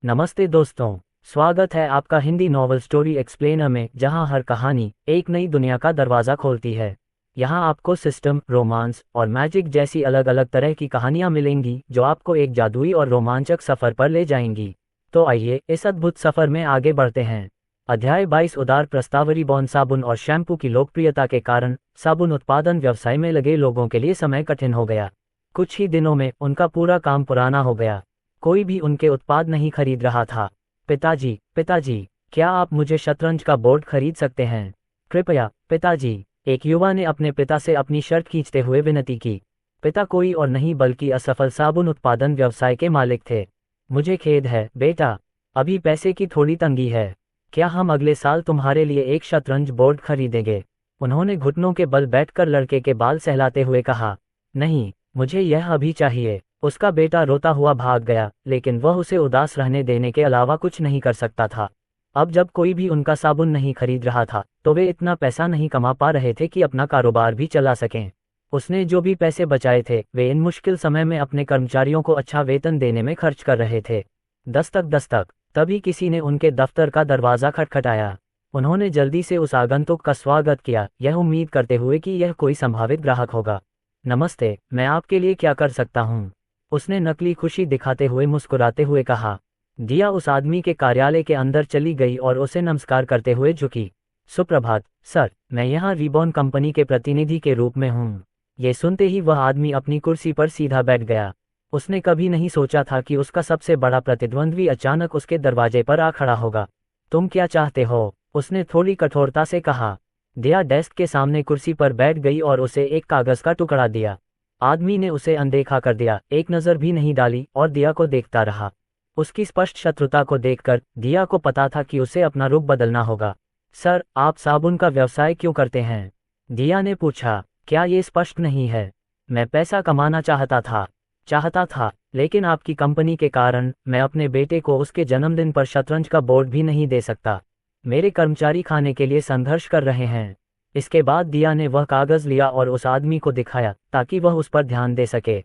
नमस्ते दोस्तों, स्वागत है आपका हिंदी नॉवल स्टोरी एक्सप्लेनर में, जहां हर कहानी एक नई दुनिया का दरवाज़ा खोलती है। यहां आपको सिस्टम, रोमांस और मैजिक जैसी अलग अलग तरह की कहानियां मिलेंगी जो आपको एक जादुई और रोमांचक सफ़र पर ले जाएंगी। तो आइए इस अद्भुत सफ़र में आगे बढ़ते हैं। अध्याय 22 उदार प्रस्ताव। रिबॉन साबुन और शैम्पू की लोकप्रियता के कारण साबुन उत्पादन व्यवसाय में लगे लोगों के लिए समय कठिन हो गया। कुछ ही दिनों में उनका पूरा काम पुराना हो गया। कोई भी उनके उत्पाद नहीं खरीद रहा था। पिताजी, क्या आप मुझे शतरंज का बोर्ड खरीद सकते हैं? कृपया, पिताजी, एक युवा ने अपने पिता से अपनी शर्ट खींचते हुए विनती की। पिता कोई और नहीं बल्कि असफल साबुन उत्पादन व्यवसाय के मालिक थे। मुझे खेद है बेटा, अभी पैसे की थोड़ी तंगी है। क्या हम अगले साल तुम्हारे लिए एक शतरंज बोर्ड खरीदेंगे? उन्होंने घुटनों के बल बैठकर लड़के के बाल सहलाते हुए कहा। नहीं, मुझे यह अभी चाहिए। उसका बेटा रोता हुआ भाग गया, लेकिन वह उसे उदास रहने देने के अलावा कुछ नहीं कर सकता था। अब जब कोई भी उनका साबुन नहीं खरीद रहा था, तो वे इतना पैसा नहीं कमा पा रहे थे कि अपना कारोबार भी चला सकें। उसने जो भी पैसे बचाए थे, वे इन मुश्किल समय में अपने कर्मचारियों को अच्छा वेतन देने में खर्च कर रहे थे। दस्तक, तभी किसी ने उनके दफ्तर का दरवाज़ा खटखटाया। उन्होंने जल्दी से उस आगंतुक का स्वागत किया, यह उम्मीद करते हुए कि यह कोई संभावित ग्राहक होगा। नमस्ते, मैं आपके लिए क्या कर सकता हूँ? उसने नकली खुशी दिखाते हुए मुस्कुराते हुए कहा। दिया उस आदमी के कार्यालय के अंदर चली गई और उसे नमस्कार करते हुए झुकी। सुप्रभात सर, मैं यहाँ रिबॉन कंपनी के प्रतिनिधि के रूप में हूँ। ये सुनते ही वह आदमी अपनी कुर्सी पर सीधा बैठ गया। उसने कभी नहीं सोचा था कि उसका सबसे बड़ा प्रतिद्वंद्वी अचानक उसके दरवाजे पर आ खड़ा होगा। तुम क्या चाहते हो? उसने थोड़ी कठोरता से कहा। दिया डेस्क के सामने कुर्सी पर बैठ गई और उसे एक कागज का टुकड़ा दिया। आदमी ने उसे अनदेखा कर दिया, एक नज़र भी नहीं डाली और दिया को देखता रहा। उसकी स्पष्ट शत्रुता को देखकर दिया को पता था कि उसे अपना रुख बदलना होगा। सर, आप साबुन का व्यवसाय क्यों करते हैं? दिया ने पूछा। क्या ये स्पष्ट नहीं है? मैं पैसा कमाना चाहता था, लेकिन आपकी कंपनी के कारण मैं अपने बेटे को उसके जन्मदिन पर शतरंज का बोर्ड भी नहीं दे सकता। मेरे कर्मचारी खाने के लिए संघर्ष कर रहे हैं। इसके बाद दिया ने वह कागज़ लिया और उस आदमी को दिखाया ताकि वह उस पर ध्यान दे सके।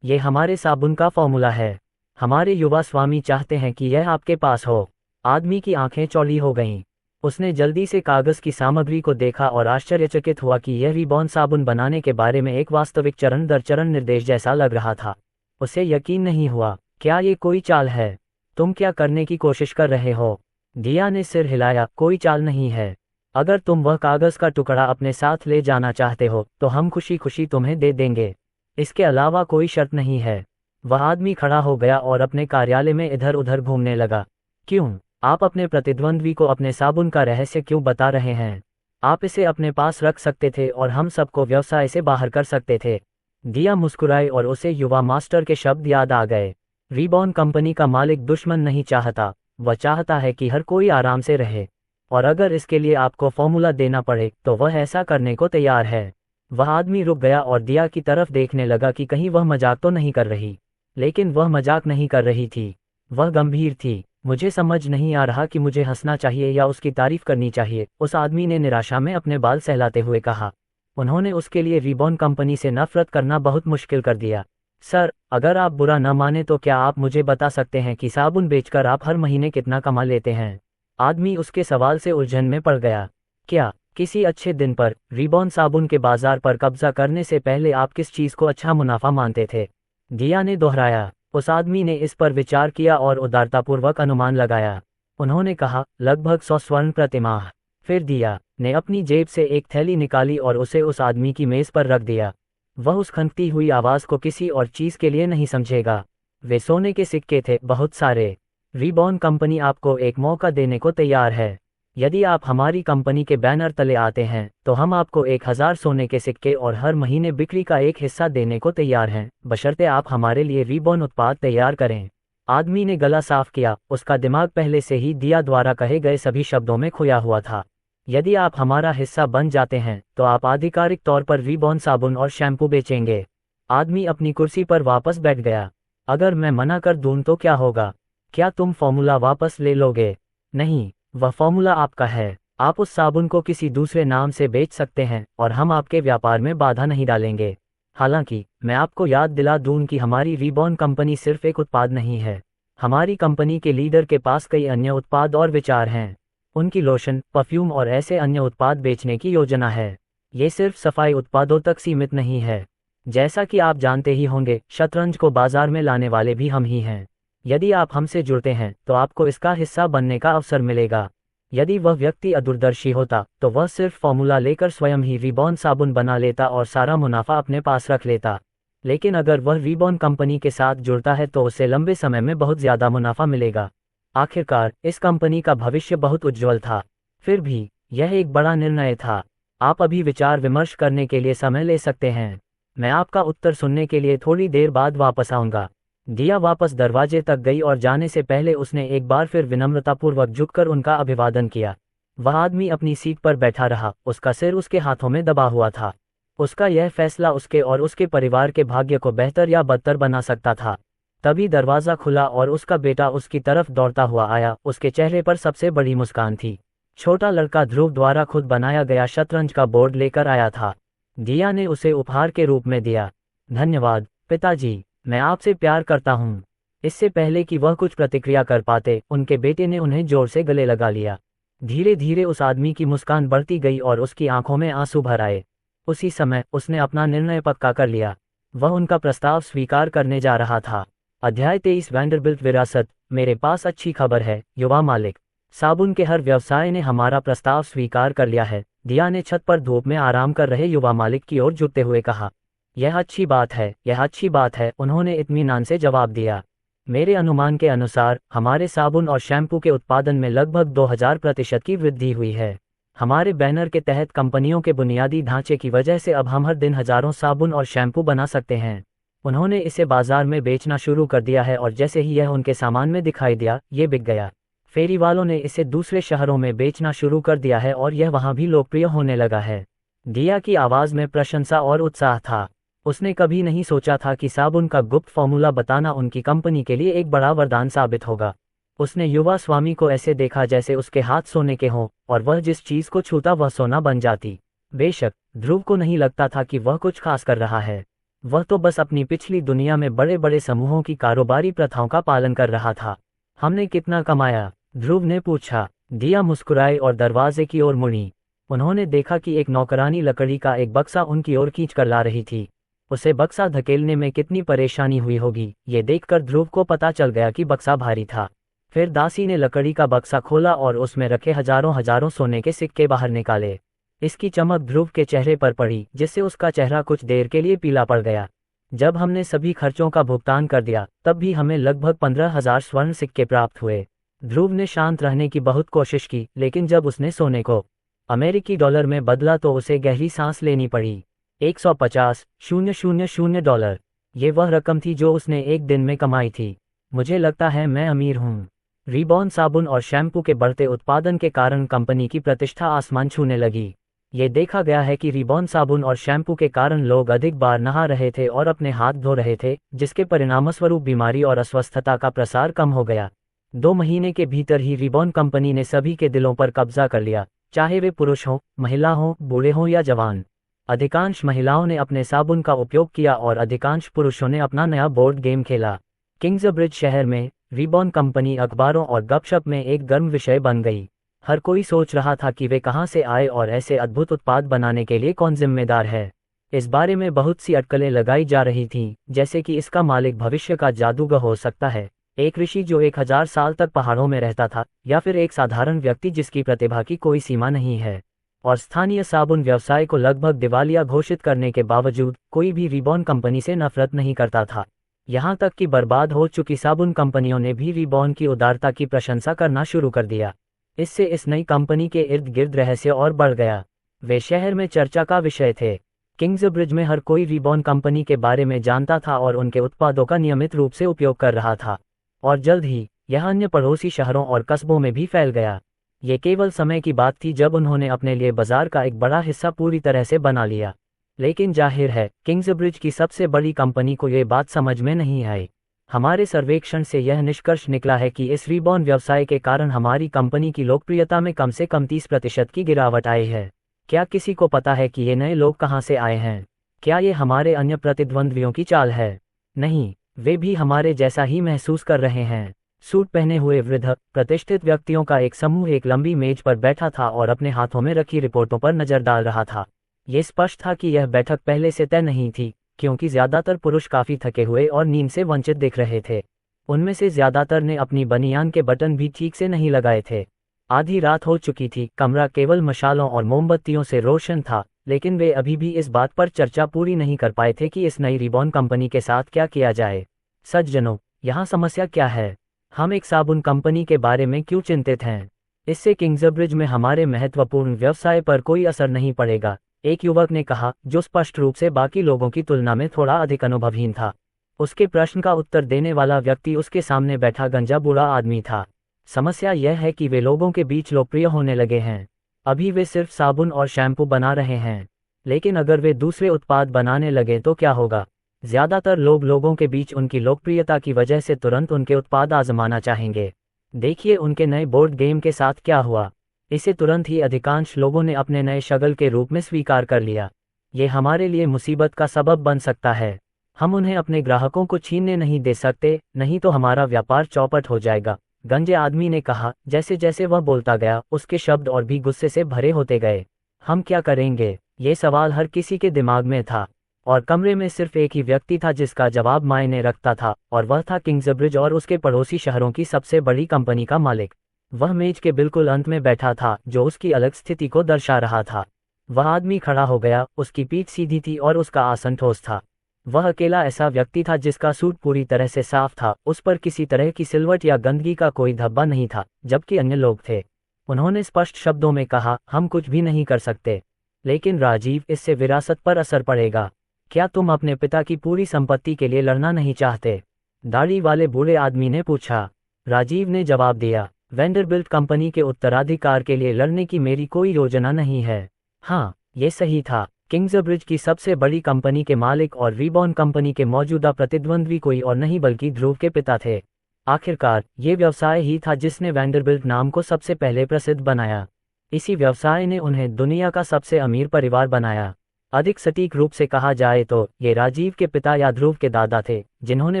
ये हमारे साबुन का फॉर्मूला है। हमारे युवा स्वामी चाहते हैं कि यह आपके पास हो। आदमी की आंखें चौड़ी हो गईं। उसने जल्दी से कागज़ की सामग्री को देखा और आश्चर्यचकित हुआ कि यह रिबॉन साबुन बनाने के बारे में एक वास्तविक चरण दर चरण निर्देश जैसा लग रहा था। उसे यकीन नहीं हुआ। क्या ये कोई चाल है? तुम क्या करने की कोशिश कर रहे हो? दिया ने सिर हिलाया। कोई चाल नहीं है। अगर तुम वह कागज़ का टुकड़ा अपने साथ ले जाना चाहते हो तो हम खुशी खुशी तुम्हें दे देंगे। इसके अलावा कोई शर्त नहीं है। वह आदमी खड़ा हो गया और अपने कार्यालय में इधर उधर घूमने लगा। क्यों? आप अपने प्रतिद्वंद्वी को अपने साबुन का रहस्य क्यों बता रहे हैं? आप इसे अपने पास रख सकते थे और हम सबको व्यवसाय से बाहर कर सकते थे। दिया मुस्कुराए और उसे युवा मास्टर के शब्द याद आ गए। रिबॉन कंपनी का मालिक दुश्मन नहीं चाहता, वह चाहता है कि हर कोई आराम से रहे, और अगर इसके लिए आपको फॉर्मूला देना पड़े तो वह ऐसा करने को तैयार है। वह आदमी रुक गया और दिया की तरफ देखने लगा कि कहीं वह मजाक तो नहीं कर रही। लेकिन वह मजाक नहीं कर रही थी, वह गंभीर थी। मुझे समझ नहीं आ रहा कि मुझे हंसना चाहिए या उसकी तारीफ करनी चाहिए, उस आदमी ने निराशा में अपने बाल सहलाते हुए कहा। उन्होंने उसके लिए रिबॉन कंपनी से नफरत करना बहुत मुश्किल कर दिया। सर, अगर आप बुरा न माने तो क्या आप मुझे बता सकते हैं कि साबुन बेचकर आप हर महीने कितना कमा लेते हैं? आदमी उसके सवाल से उलझन में पड़ गया। क्या किसी अच्छे दिन पर रिबॉन साबुन के बाजार पर कब्जा करने से पहले आप किस चीज़ को अच्छा मुनाफा मानते थे? दिया ने दोहराया। उस आदमी ने इस पर विचार किया और उदारतापूर्वक अनुमान लगाया। उन्होंने कहा, लगभग 100 स्वर्ण प्रति माह। फिर दिया ने अपनी जेब से एक थैली निकाली और उसे उस आदमी की मेज़ पर रख दिया। वह उस खनकती हुई आवाज़ को किसी और चीज़ के लिए नहीं समझेगा। वे सोने के सिक्के थे, बहुत सारे। रिबॉन कंपनी आपको एक मौका देने को तैयार है। यदि आप हमारी कंपनी के बैनर तले आते हैं तो हम आपको 1000 सोने के सिक्के और हर महीने बिक्री का एक हिस्सा देने को तैयार हैं, बशर्ते आप हमारे लिए रिबॉन उत्पाद तैयार करें। आदमी ने गला साफ किया। उसका दिमाग पहले से ही दिया द्वारा कहे गए सभी शब्दों में खोया हुआ था। यदि आप हमारा हिस्सा बन जाते हैं तो आप आधिकारिक तौर पर रिबॉन साबुन और शैम्पू बेचेंगे। आदमी अपनी कुर्सी पर वापस बैठ गया। अगर मैं मना कर दूं तो क्या होगा? क्या तुम फॉर्मूला वापस ले लोगे? नहीं, वह फॉर्मूला आपका है। आप उस साबुन को किसी दूसरे नाम से बेच सकते हैं और हम आपके व्यापार में बाधा नहीं डालेंगे। हालांकि मैं आपको याद दिला दूं कि हमारी रिबॉन कंपनी सिर्फ एक उत्पाद नहीं है, हमारी कंपनी के लीडर के पास कई अन्य उत्पाद और विचार हैं। उनकी लोशन, परफ्यूम और ऐसे अन्य उत्पाद बेचने की योजना है। ये सिर्फ सफाई उत्पादों तक सीमित नहीं है। जैसा कि आप जानते ही होंगे, शतरंज को बाजार में लाने वाले भी हम ही हैं। यदि आप हमसे जुड़ते हैं तो आपको इसका हिस्सा बनने का अवसर मिलेगा। यदि वह व्यक्ति अदूरदर्शी होता तो वह सिर्फ फॉर्मूला लेकर स्वयं ही रिबॉन साबुन बना लेता और सारा मुनाफा अपने पास रख लेता। लेकिन अगर वह रिबॉन कंपनी के साथ जुड़ता है तो उसे लंबे समय में बहुत ज़्यादा मुनाफा मिलेगा। आखिरकार इस कंपनी का भविष्य बहुत उज्ज्वल था। फिर भी यह एक बड़ा निर्णय था। आप अभी विचार विमर्श करने के लिए समय ले सकते हैं। मैं आपका उत्तर सुनने के लिए थोड़ी देर बाद वापस आऊँगा। दिया वापस दरवाजे तक गई और जाने से पहले उसने एक बार फिर विनम्रतापूर्वक झुककर उनका अभिवादन किया। वह आदमी अपनी सीट पर बैठा रहा, उसका सिर उसके हाथों में दबा हुआ था। उसका यह फैसला उसके और उसके परिवार के भाग्य को बेहतर या बदतर बना सकता था। तभी दरवाज़ा खुला और उसका बेटा उसकी तरफ दौड़ता हुआ आया। उसके चेहरे पर सबसे बड़ी मुस्कान थी। छोटा लड़का ध्रुव द्वारा खुद बनाया गया शतरंज का बोर्ड लेकर आया था। दिया ने उसे उपहार के रूप में दिया। धन्यवाद पिताजी, मैं आपसे प्यार करता हूँ। इससे पहले कि वह कुछ प्रतिक्रिया कर पाते, उनके बेटे ने उन्हें जोर से गले लगा लिया। धीरे धीरे उस आदमी की मुस्कान बढ़ती गई और उसकी आंखों में आंसू भर आए। उसी समय उसने अपना निर्णय पक्का कर लिया। वह उनका प्रस्ताव स्वीकार करने जा रहा था। अध्याय 23 वैंडरबिल्ट विरासत। मेरे पास अच्छी खबर है युवा मालिक। साबुन के हर व्यवसाय ने हमारा प्रस्ताव स्वीकार कर लिया है। दिया ने छत पर धूप में आराम कर रहे युवा मालिक की ओर झुकते हुए कहा। यह अच्छी बात है, यह अच्छी बात है, उन्होंने इत्मीनान से जवाब दिया। मेरे अनुमान के अनुसार हमारे साबुन और शैम्पू के उत्पादन में लगभग 2000% की वृद्धि हुई है। हमारे बैनर के तहत कंपनियों के बुनियादी ढांचे की वजह से अब हम हर दिन हजारों साबुन और शैम्पू बना सकते हैं। उन्होंने इसे बाजार में बेचना शुरू कर दिया है और जैसे ही यह उनके सामान में दिखाई दिया, ये बिक गया। फेरी वालों ने इसे दूसरे शहरों में बेचना शुरू कर दिया है और यह वहाँ भी लोकप्रिय होने लगा है। दिया की आवाज़ में प्रशंसा और उत्साह था। उसने कभी नहीं सोचा था कि साबुन का गुप्त फॉर्मूला बताना उनकी कंपनी के लिए एक बड़ा वरदान साबित होगा। उसने युवा स्वामी को ऐसे देखा जैसे उसके हाथ सोने के हों और वह जिस चीज़ को छूता वह सोना बन जाती। बेशक ध्रुव को नहीं लगता था कि वह कुछ खास कर रहा है। वह तो बस अपनी पिछली दुनिया में बड़े बड़े समूहों की कारोबारी प्रथाओं का पालन कर रहा था। हमने कितना कमाया? ध्रुव ने पूछा। दिया मुस्कुराए और दरवाजे की ओर मुड़ी। उन्होंने देखा कि एक नौकरानी लकड़ी का एक बक्सा उनकी ओर खींच कर ला रही थी। उसे बक्सा धकेलने में कितनी परेशानी हुई होगी, ये देखकर ध्रुव को पता चल गया कि बक्सा भारी था। फिर दासी ने लकड़ी का बक्सा खोला और उसमें रखे हजारों हजारों सोने के सिक्के बाहर निकाले। इसकी चमक ध्रुव के चेहरे पर पड़ी, जिससे उसका चेहरा कुछ देर के लिए पीला पड़ गया। जब हमने सभी खर्चों का भुगतान कर दिया, तब भी हमें लगभग 15,000 स्वर्ण सिक्के प्राप्त हुए। ध्रुव ने शांत रहने की बहुत कोशिश की, लेकिन जब उसने सोने को अमेरिकी डॉलर में बदला तो उसे गहरी सांस लेनी पड़ी। 150,000 डॉलर। ये वह रकम थी जो उसने एक दिन में कमाई थी। मुझे लगता है मैं अमीर हूँ। रिबॉन साबुन और शैम्पू के बढ़ते उत्पादन के कारण कंपनी की प्रतिष्ठा आसमान छूने लगी। ये देखा गया है कि रिबॉन साबुन और शैम्पू के कारण लोग अधिक बार नहा रहे थे और अपने हाथ धो रहे थे, जिसके परिणामस्वरूप बीमारी और अस्वस्थता का प्रसार कम हो गया। 2 महीने के भीतर ही रिबॉन कंपनी ने सभी के दिलों पर कब्जा कर लिया, चाहे वे पुरुष हों, महिला हों, बूढ़े हों या जवान। अधिकांश महिलाओं ने अपने साबुन का उपयोग किया और अधिकांश पुरुषों ने अपना नया बोर्ड गेम खेला। किंग्सब्रिज शहर में रिबॉन कंपनी अखबारों और गपशप में एक गर्म विषय बन गई। हर कोई सोच रहा था कि वे कहां से आए और ऐसे अद्भुत उत्पाद बनाने के लिए कौन जिम्मेदार है। इस बारे में बहुत सी अटकलें लगाई जा रही थीं, जैसे कि इसका मालिक भविष्य का जादूगर हो सकता है, एक ऋषि जो 1000 साल तक पहाड़ों में रहता था, या फिर एक साधारण व्यक्ति जिसकी प्रतिभा की कोई सीमा नहीं है। और स्थानीय साबुन व्यवसाय को लगभग दिवालिया घोषित करने के बावजूद कोई भी रिबॉन कंपनी से नफरत नहीं करता था। यहाँ तक कि बर्बाद हो चुकी साबुन कंपनियों ने भी रिबॉन की उदारता की प्रशंसा करना शुरू कर दिया। इससे इस नई कंपनी के इर्द गिर्द रहस्य और बढ़ गया। वे शहर में चर्चा का विषय थे। किंग्सब्रिज में हर कोई रिबॉन कंपनी के बारे में जानता था और उनके उत्पादों का नियमित रूप से उपयोग कर रहा था। और जल्द ही यह अन्य पड़ोसी शहरों और कस्बों में भी फैल गया। ये केवल समय की बात थी जब उन्होंने अपने लिए बाजार का एक बड़ा हिस्सा पूरी तरह से बना लिया। लेकिन जाहिर है किंग्सब्रिज की सबसे बड़ी कंपनी को ये बात समझ में नहीं आई। हमारे सर्वेक्षण से यह निष्कर्ष निकला है कि इस रिबॉन व्यवसाय के कारण हमारी कंपनी की लोकप्रियता में कम से कम 30% की गिरावट आई है। क्या किसी को पता है कि ये नए लोग कहाँ से आए हैं? क्या ये हमारे अन्य प्रतिद्वंद्वियों की चाल है? नहीं, वे भी हमारे जैसा ही महसूस कर रहे हैं। सूट पहने हुए वृद्ध प्रतिष्ठित व्यक्तियों का एक समूह एक लंबी मेज पर बैठा था और अपने हाथों में रखी रिपोर्टों पर नजर डाल रहा था। ये स्पष्ट था कि यह बैठक पहले से तय नहीं थी, क्योंकि ज्यादातर पुरुष काफी थके हुए और नींद से वंचित दिख रहे थे। उनमें से ज्यादातर ने अपनी बनियान के बटन भी ठीक से नहीं लगाए थे। आधी रात हो चुकी थी, कमरा केवल मशालों और मोमबत्तियों से रोशन था, लेकिन वे अभी भी इस बात पर चर्चा पूरी नहीं कर पाए थे कि इस नई रिबॉन कंपनी के साथ क्या किया जाए। सज्जनों, यहाँ समस्या क्या है? हम एक साबुन कंपनी के बारे में क्यों चिंतित हैं? इससे किंग्सब्रिज में हमारे महत्वपूर्ण व्यवसाय पर कोई असर नहीं पड़ेगा, एक युवक ने कहा, जो स्पष्ट रूप से बाकी लोगों की तुलना में थोड़ा अधिक अनुभवहीन था। उसके प्रश्न का उत्तर देने वाला व्यक्ति उसके सामने बैठा गंजा बूढ़ा आदमी था। समस्या यह है कि वे लोगों के बीच लोकप्रिय होने लगे हैं। अभी वे सिर्फ साबुन और शैम्पू बना रहे हैं, लेकिन अगर वे दूसरे उत्पाद बनाने लगे तो क्या होगा? ज्यादातर लोग लोगों के बीच उनकी लोकप्रियता की वजह से तुरंत उनके उत्पाद आजमाना चाहेंगे। देखिए उनके नए बोर्ड गेम के साथ क्या हुआ। इसे तुरंत ही अधिकांश लोगों ने अपने नए शगल के रूप में स्वीकार कर लिया। ये हमारे लिए मुसीबत का सबब बन सकता है। हम उन्हें अपने ग्राहकों को छीनने नहीं दे सकते, नहीं तो हमारा व्यापार चौपट हो जाएगा, गंजे आदमी ने कहा। जैसे जैसे वह बोलता गया, उसके शब्द और भी गुस्से से भरे होते गए। हम क्या करेंगे? ये सवाल हर किसी के दिमाग में था, और कमरे में सिर्फ एक ही व्यक्ति था जिसका जवाब मायने रखता था, और वह था किंग्सब्रिज और उसके पड़ोसी शहरों की सबसे बड़ी कंपनी का मालिक। वह मेज के बिल्कुल अंत में बैठा था, जो उसकी अलग स्थिति को दर्शा रहा था। वह आदमी खड़ा हो गया, उसकी पीठ सीधी थी और उसका आसन ठोस था। वह अकेला ऐसा व्यक्ति था जिसका सूट पूरी तरह से साफ था, उस पर किसी तरह की सिलवट या गंदगी का कोई धब्बा नहीं था, जबकि अन्य लोग थे। उन्होंने स्पष्ट शब्दों में कहा, हम कुछ भी नहीं कर सकते। लेकिन राजीव, इससे विरासत पर असर पड़ेगा। क्या तुम अपने पिता की पूरी संपत्ति के लिए लड़ना नहीं चाहते? दाढ़ी वाले बूढ़े आदमी ने पूछा। राजीव ने जवाब दिया, वेंडरबिल्ट कंपनी के उत्तराधिकार के लिए लड़ने की मेरी कोई योजना नहीं है। हाँ, ये सही था। किंग्सब्रिज की सबसे बड़ी कंपनी के मालिक और रिबॉन कंपनी के मौजूदा प्रतिद्वंद्वी कोई और नहीं बल्कि ध्रुव के पिता थे। आखिरकार, ये व्यवसाय ही था जिसने वेंडरबिल्ट नाम को सबसे पहले प्रसिद्ध बनाया। इसी व्यवसाय ने उन्हें दुनिया का सबसे अमीर परिवार बनाया। अधिक सटीक रूप से कहा जाए तो ये राजीव के पिता या ध्रुव के दादा थे, जिन्होंने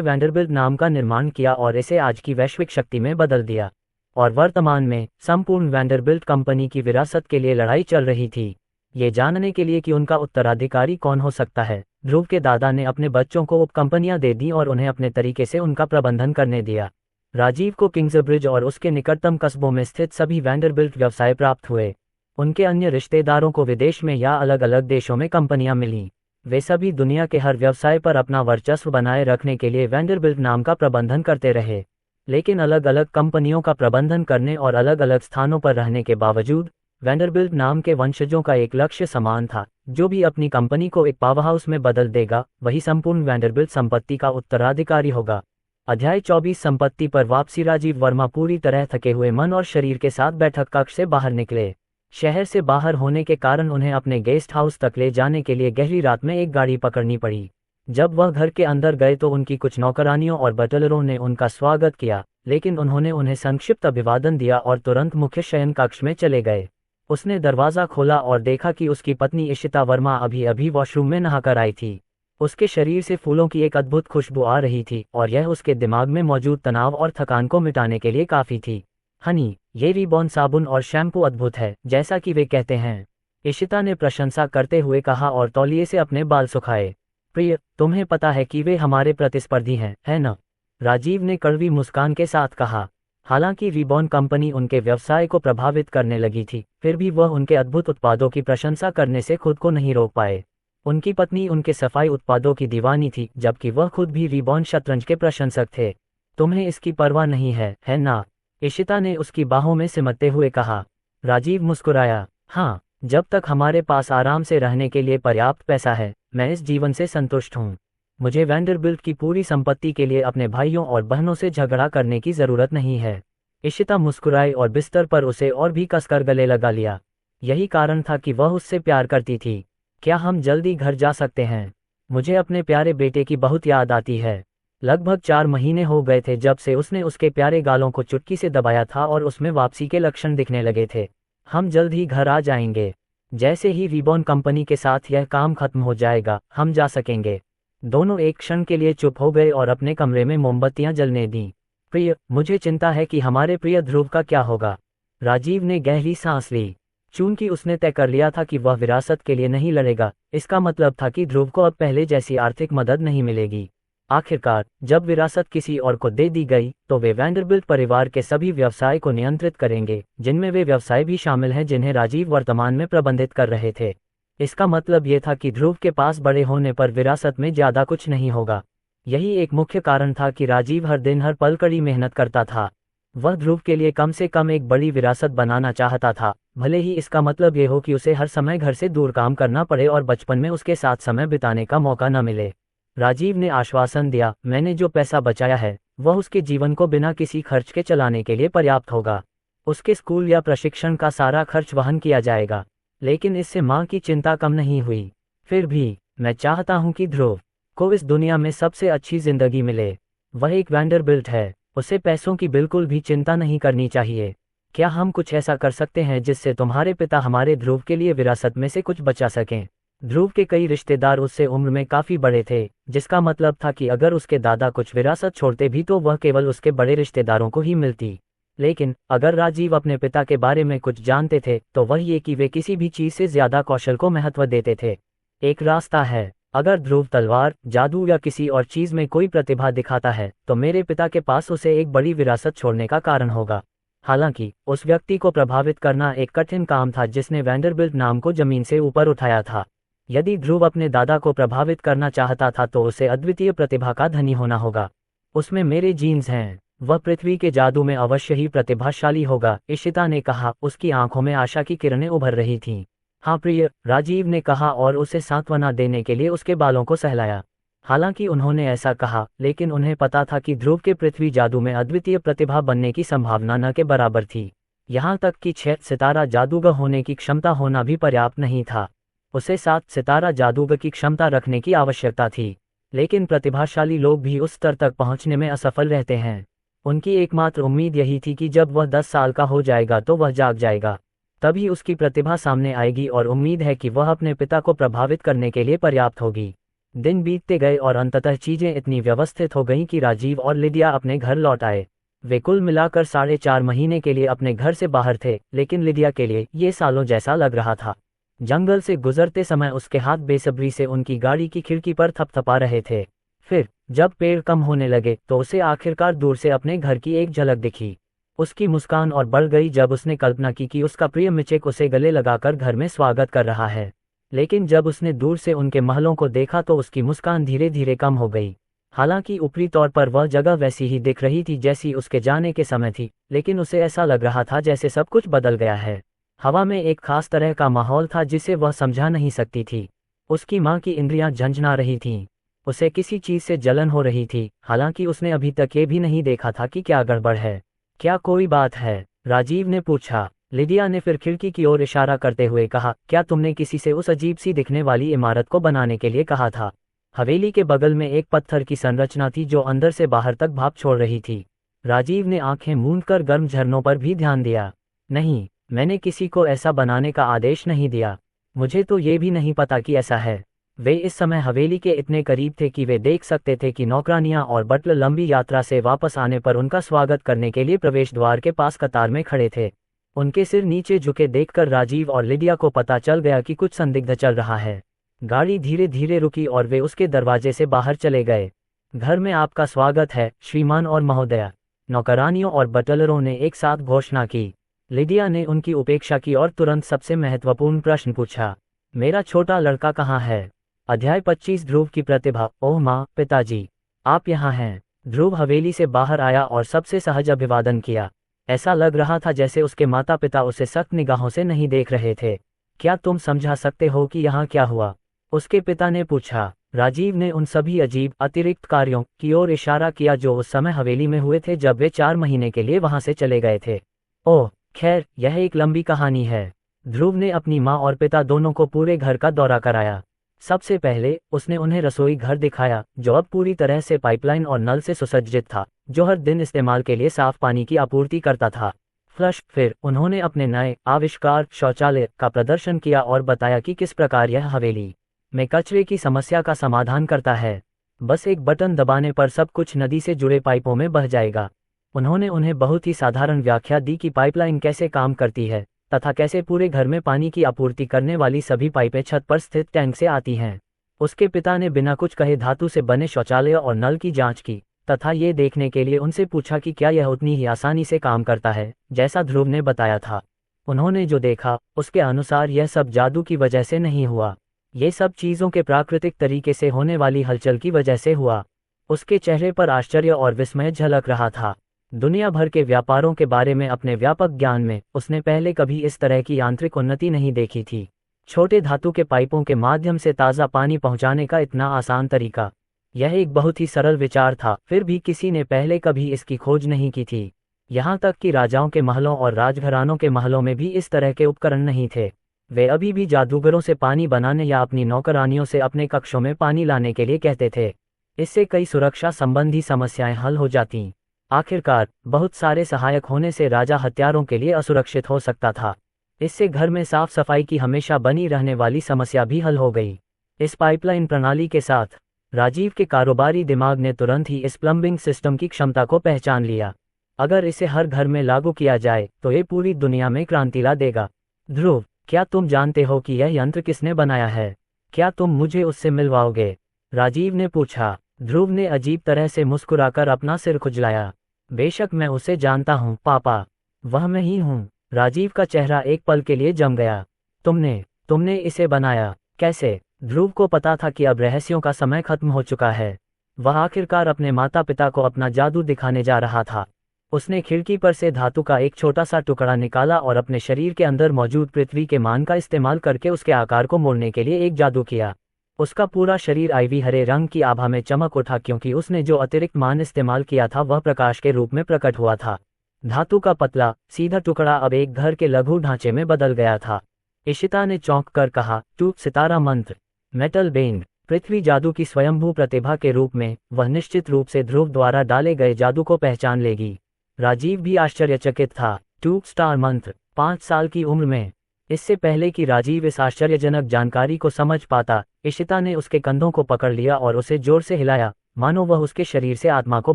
वेंडरबिल्ट नाम का निर्माण किया और इसे आज की वैश्विक शक्ति में बदल दिया। और वर्तमान में संपूर्ण वेंडरबिल्ट कंपनी की विरासत के लिए लड़ाई चल रही थी, ये जानने के लिए कि उनका उत्तराधिकारी कौन हो सकता है। ध्रुव के दादा ने अपने बच्चों को उपकंपनियां दे दी और उन्हें अपने तरीके से उनका प्रबंधन करने दिया। राजीव को किंग्सब्रिज और उसके निकटतम कस्बों में स्थित सभी वेंडरबिल्ट व्यवसाय प्राप्त हुए। उनके अन्य रिश्तेदारों को विदेश में या अलग अलग देशों में कंपनियां मिलीं। वे सभी दुनिया के हर व्यवसाय पर अपना वर्चस्व बनाए रखने के लिए वेंडरबिल्ट नाम का प्रबंधन करते रहे। लेकिन अलग अलग कंपनियों का प्रबंधन करने और अलग अलग स्थानों पर रहने के बावजूद वेंडरबिल्ट नाम के वंशजों का एक लक्ष्य समान था, जो भी अपनी कंपनी को एक पावरहाउस में बदल देगा, वही संपूर्ण वेंडरबिल्ट संपत्ति का उत्तराधिकारी होगा। अध्याय 24 संपत्ति पर वापसी। राजीव वर्मा पूरी तरह थके हुए मन और शरीर के साथ बैठक कक्ष से बाहर निकले। शहर से बाहर होने के कारण उन्हें अपने गेस्ट हाउस तक ले जाने के लिए गहरी रात में एक गाड़ी पकड़नी पड़ी। जब वह घर के अंदर गए तो उनकी कुछ नौकरानियों और बटलरों ने उनका स्वागत किया, लेकिन उन्होंने उन्हें संक्षिप्त अभिवादन दिया और तुरंत मुख्य शयन कक्ष में चले गए। उसने दरवाज़ा खोला और देखा कि उसकी पत्नी इशिता वर्मा अभी अभी वॉशरूम में नहाकर आई थी। उसके शरीर से फूलों की एक अद्भुत खुशबू आ रही थी और यह उसके दिमाग में मौजूद तनाव और थकान को मिटाने के लिए काफ़ी थी। हनी, ये रिबॉन साबुन और शैम्पू अद्भुत है, जैसा कि वे कहते हैं, इशिता ने प्रशंसा करते हुए कहा और तौलिए से अपने बाल सुखाए। प्रिय, तुम्हें पता है कि वे हमारे प्रतिस्पर्धी हैं, है न? राजीव ने कड़वी मुस्कान के साथ कहा। हालांकि रिबॉन कंपनी उनके व्यवसाय को प्रभावित करने लगी थी, फिर भी वह उनके अद्भुत उत्पादों की प्रशंसा करने से खुद को नहीं रोक पाए। उनकी पत्नी उनके सफाई उत्पादों की दीवानी थी, जबकि वह खुद भी रिबॉन शतरंज के प्रशंसक थे। तुम्हें इसकी परवाह नहीं है ना? इशिता ने उसकी बाहों में सिमटते हुए कहा। राजीव मुस्कुराया। हाँ, जब तक हमारे पास आराम से रहने के लिए पर्याप्त पैसा है, मैं इस जीवन से संतुष्ट हूँ। मुझे वेंडरबिल्ट की पूरी संपत्ति के लिए अपने भाइयों और बहनों से झगड़ा करने की जरूरत नहीं है। इशिता मुस्कुराई और बिस्तर पर उसे और भी कसकर गले लगा लिया। यही कारण था कि वह उससे प्यार करती थी। क्या हम जल्दी घर जा सकते हैं? मुझे अपने प्यारे बेटे की बहुत याद आती है। लगभग 4 महीने हो गए थे जब से उसने उसके प्यारे गालों को चुटकी से दबाया था और उसमें वापसी के लक्षण दिखने लगे थे। हम जल्द ही घर आ जाएंगे। जैसे ही रिबॉन कंपनी के साथ यह काम खत्म हो जाएगा, हम जा सकेंगे। दोनों एक क्षण के लिए चुप हो गए और अपने कमरे में मोमबत्तियां जलने दीं। प्रिय, मुझे चिंता है कि हमारे प्रिय ध्रुव का क्या होगा। राजीव ने गहरी सांस ली। चूंकि उसने तय कर लिया था कि वह विरासत के लिए नहीं लड़ेगा, इसका मतलब था कि ध्रुव को अब पहले जैसी आर्थिक मदद नहीं मिलेगी। आखिरकार जब विरासत किसी और को दे दी गई तो वे वैंडरबिल्ट परिवार के सभी व्यवसाय को नियंत्रित करेंगे, जिनमें वे व्यवसाय भी शामिल हैं जिन्हें राजीव वर्तमान में प्रबंधित कर रहे थे। इसका मतलब ये था कि ध्रुव के पास बड़े होने पर विरासत में ज्यादा कुछ नहीं होगा। यही एक मुख्य कारण था कि राजीव हर दिन हर पल कड़ी मेहनत करता था। वह ध्रुव के लिए कम से कम एक बड़ी विरासत बनाना चाहता था, भले ही इसका मतलब ये हो कि उसे हर समय घर से दूर काम करना पड़े और बचपन में उसके साथ समय बिताने का मौका न मिले। राजीव ने आश्वासन दिया, मैंने जो पैसा बचाया है वह उसके जीवन को बिना किसी खर्च के चलाने के लिए पर्याप्त होगा। उसके स्कूल या प्रशिक्षण का सारा खर्च वहन किया जाएगा। लेकिन इससे माँ की चिंता कम नहीं हुई। फिर भी मैं चाहता हूँ कि ध्रुव को इस दुनिया में सबसे अच्छी जिंदगी मिले। वह एक वैंडरबिल्ट है, उसे पैसों की बिल्कुल भी चिंता नहीं करनी चाहिए। क्या हम कुछ ऐसा कर सकते हैं जिससे तुम्हारे पिता हमारे ध्रुव के लिए विरासत में से कुछ बचा सकें? ध्रुव के कई रिश्तेदार उससे उम्र में काफी बड़े थे, जिसका मतलब था कि अगर उसके दादा कुछ विरासत छोड़ते भी तो वह केवल उसके बड़े रिश्तेदारों को ही मिलती। लेकिन अगर राजीव अपने पिता के बारे में कुछ जानते थे तो वह ये कि वे किसी भी चीज से ज्यादा कौशल को महत्व देते थे। एक रास्ता है, अगर ध्रुव तलवार, जादू या किसी और चीज में कोई प्रतिभा दिखाता है तो मेरे पिता के पास उसे एक बड़ी विरासत छोड़ने का कारण होगा। हालांकि उस व्यक्ति को प्रभावित करना एक कठिन काम था जिसने वैंडरबिल्ट नाम को जमीन से ऊपर उठाया था। यदि ध्रुव अपने दादा को प्रभावित करना चाहता था तो उसे अद्वितीय प्रतिभा का धनी होना होगा। उसमें मेरे जीन्स हैं, वह पृथ्वी के जादू में अवश्य ही प्रतिभाशाली होगा, इशिता ने कहा। उसकी आंखों में आशा की किरणें उभर रही थीं। हाँ प्रिय, राजीव ने कहा और उसे सांत्वना देने के लिए उसके बालों को सहलाया। हालांकि उन्होंने ऐसा कहा, लेकिन उन्हें पता था कि ध्रुव के पृथ्वी जादू में अद्वितीय प्रतिभा बनने की संभावना न के बराबर थी। यहाँ तक कि 6 सितारा जादूगर होने की क्षमता होना भी पर्याप्त नहीं था। उसे 7 सितारा जादूगर की क्षमता रखने की आवश्यकता थी। लेकिन प्रतिभाशाली लोग भी उस स्तर तक पहुंचने में असफल रहते हैं। उनकी एकमात्र उम्मीद यही थी कि जब वह 10 साल का हो जाएगा तो वह जाग जाएगा, तभी उसकी प्रतिभा सामने आएगी और उम्मीद है कि वह अपने पिता को प्रभावित करने के लिए पर्याप्त होगी। दिन बीतते गए और अंततः चीजें इतनी व्यवस्थित हो गईं कि राजीव और लिडिया अपने घर लौट आए। वे कुल मिलाकर 4.5 महीने के लिए अपने घर से बाहर थे, लेकिन लिडिया के लिए ये सालों जैसा लग रहा था। जंगल से गुजरते समय उसके हाथ बेसब्री से उनकी गाड़ी की खिड़की पर थपथपा रहे थे। फिर जब पेड़ कम होने लगे तो उसे आखिरकार दूर से अपने घर की एक झलक दिखी। उसकी मुस्कान और बढ़ गई जब उसने कल्पना की कि उसका प्रिय मिचेक उसे गले लगाकर घर में स्वागत कर रहा है। लेकिन जब उसने दूर से उनके महलों को देखा तो उसकी मुस्कान धीरे धीरे कम हो गई। हालांकि ऊपरी तौर पर वह जगह वैसी ही दिख रही थी जैसी उसके जाने के समय थी, लेकिन उसे ऐसा लग रहा था जैसे सब कुछ बदल गया है। हवा में एक खास तरह का माहौल था जिसे वह समझा नहीं सकती थी। उसकी माँ की इंद्रियां झंझना रही थीं। उसे किसी चीज से जलन हो रही थी, हालांकि उसने अभी तक ये भी नहीं देखा था कि क्या गड़बड़ है। क्या कोई बात है? राजीव ने पूछा। लिडिया ने फिर खिड़की की ओर इशारा करते हुए कहा, क्या तुमने किसी से उस अजीब सी दिखने वाली इमारत को बनाने के लिए कहा था? हवेली के बगल में एक पत्थर की संरचना थी जो अंदर से बाहर तक भाप छोड़ रही थी। राजीव ने आंखें मूंदकर गर्म झरनों पर भी ध्यान दिया। नहीं, मैंने किसी को ऐसा बनाने का आदेश नहीं दिया। मुझे तो ये भी नहीं पता कि ऐसा है। वे इस समय हवेली के इतने करीब थे कि वे देख सकते थे कि नौकरानियां और बटलर लंबी यात्रा से वापस आने पर उनका स्वागत करने के लिए प्रवेश द्वार के पास कतार में खड़े थे। उनके सिर नीचे झुके देखकर राजीव और लिडिया को पता चल गया कि कुछ संदिग्ध चल रहा है। गाड़ी धीरे धीरे रुकी और वे उसके दरवाजे से बाहर चले गए। घर में आपका स्वागत है श्रीमान और महोदया, नौकरानियों और बटलरों ने एक साथ घोषणा की। लिडिया ने उनकी उपेक्षा की और तुरंत सबसे महत्वपूर्ण प्रश्न पूछा, मेरा छोटा लड़का कहाँ है? अध्याय 25 ध्रुव की प्रतिभा। ओह माँ, पिताजी, आप यहाँ हैं। ध्रुव हवेली से बाहर आया और सबसे सहज अभिवादन किया। ऐसा लग रहा था जैसे उसके माता पिता उसे सख्त निगाहों से नहीं देख रहे थे। क्या तुम समझा सकते हो कि यहाँ क्या हुआ? उसके पिता ने पूछा। राजीव ने उन सभी अजीब अतिरिक्त कार्यों की ओर इशारा किया जो उस समय हवेली में हुए थे जब वे 4 महीने के लिए वहां से चले गए थे। ओह खैर, यह एक लंबी कहानी है। ध्रुव ने अपनी माँ और पिता दोनों को पूरे घर का दौरा कराया। सबसे पहले उसने उन्हें रसोई घर दिखाया जो अब पूरी तरह से पाइपलाइन और नल से सुसज्जित था, जो हर दिन इस्तेमाल के लिए साफ पानी की आपूर्ति करता था। फ्लश। फिर उन्होंने अपने नए आविष्कार शौचालय का प्रदर्शन किया और बताया कि किस प्रकार यह हवेली में कचरे की समस्या का समाधान करता है। बस एक बटन दबाने पर सब कुछ नदी से जुड़े पाइपों में बह जाएगा। उन्होंने उन्हें बहुत ही साधारण व्याख्या दी कि पाइपलाइन कैसे काम करती है तथा कैसे पूरे घर में पानी की आपूर्ति करने वाली सभी पाइपें छत पर स्थित टैंक से आती हैं। उसके पिता ने बिना कुछ कहे धातु से बने शौचालय और नल की जांच की तथा ये देखने के लिए उनसे पूछा कि क्या यह उतनी ही आसानी से काम करता है जैसा ध्रुव ने बताया था। उन्होंने जो देखा उसके अनुसार यह सब जादू की वजह से नहीं हुआ, ये सब चीज़ों के प्राकृतिक तरीके से होने वाली हलचल की वजह से हुआ। उसके चेहरे पर आश्चर्य और विस्मय झलक रहा था। दुनिया भर के व्यापारों के बारे में अपने व्यापक ज्ञान में उसने पहले कभी इस तरह की यांत्रिक उन्नति नहीं देखी थी। छोटे धातु के पाइपों के माध्यम से ताज़ा पानी पहुंचाने का इतना आसान तरीका, यह एक बहुत ही सरल विचार था, फिर भी किसी ने पहले कभी इसकी खोज नहीं की थी। यहाँ तक कि राजाओं के महलों और राजघरानों के महलों में भी इस तरह के उपकरण नहीं थे। वे अभी भी जादूगरों से पानी बनाने या अपनी नौकरानियों से अपने कक्षों में पानी लाने के लिए कहते थे। इससे कई सुरक्षा संबंधी समस्याएं हल हो जातीं। आखिरकार बहुत सारे सहायक होने से राजा हत्यारों के लिए असुरक्षित हो सकता था। इससे घर में साफ सफाई की हमेशा बनी रहने वाली समस्या भी हल हो गई। इस पाइपलाइन प्रणाली के साथ राजीव के कारोबारी दिमाग ने तुरंत ही इस प्लम्बिंग सिस्टम की क्षमता को पहचान लिया। अगर इसे हर घर में लागू किया जाए तो ये पूरी दुनिया में क्रांति ला देगा। ध्रुव, क्या तुम जानते हो कि यह यंत्र किसने बनाया है? क्या तुम मुझे उससे मिलवाओगे? राजीव ने पूछा। ध्रुव ने अजीब तरह से मुस्कुराकर अपना सिर खुजलाया। बेशक मैं उसे जानता हूँ पापा, वह मैं ही हूँ। राजीव का चेहरा एक पल के लिए जम गया। तुमने इसे बनाया? कैसे? ध्रुव को पता था कि अब रहस्यों का समय खत्म हो चुका है। वह आखिरकार अपने माता पिता को अपना जादू दिखाने जा रहा था। उसने खिड़की पर से धातु का एक छोटा सा टुकड़ा निकाला और अपने शरीर के अंदर मौजूद पृथ्वी के मान का इस्तेमाल करके उसके आकार को मोड़ने के लिए एक जादू किया। उसका पूरा शरीर आईवी हरे रंग की आभा में चमक उठा, क्योंकि उसने जो अतिरिक्त मान इस्तेमाल किया था वह प्रकाश के रूप में प्रकट हुआ था। धातु का पतला सीधा टुकड़ा अब एक घर के लघु ढांचे में बदल गया था। इशिता ने चौंक कर कहा, टू सितारा मंत्र, मेटल बेंड, पृथ्वी जादू की स्वयंभू प्रतिभा के रूप में वह निश्चित रूप से ध्रुव द्वारा डाले गए जादू को पहचान लेगी। राजीव भी आश्चर्यचकित था। 2 स्टार मंत्र, 5 साल की उम्र में। इससे पहले कि राजीव इस आश्चर्यजनक जानकारी को समझ पाता, इशिता ने उसके कंधों को पकड़ लिया और उसे जोर से हिलाया, मानो वह उसके शरीर से आत्मा को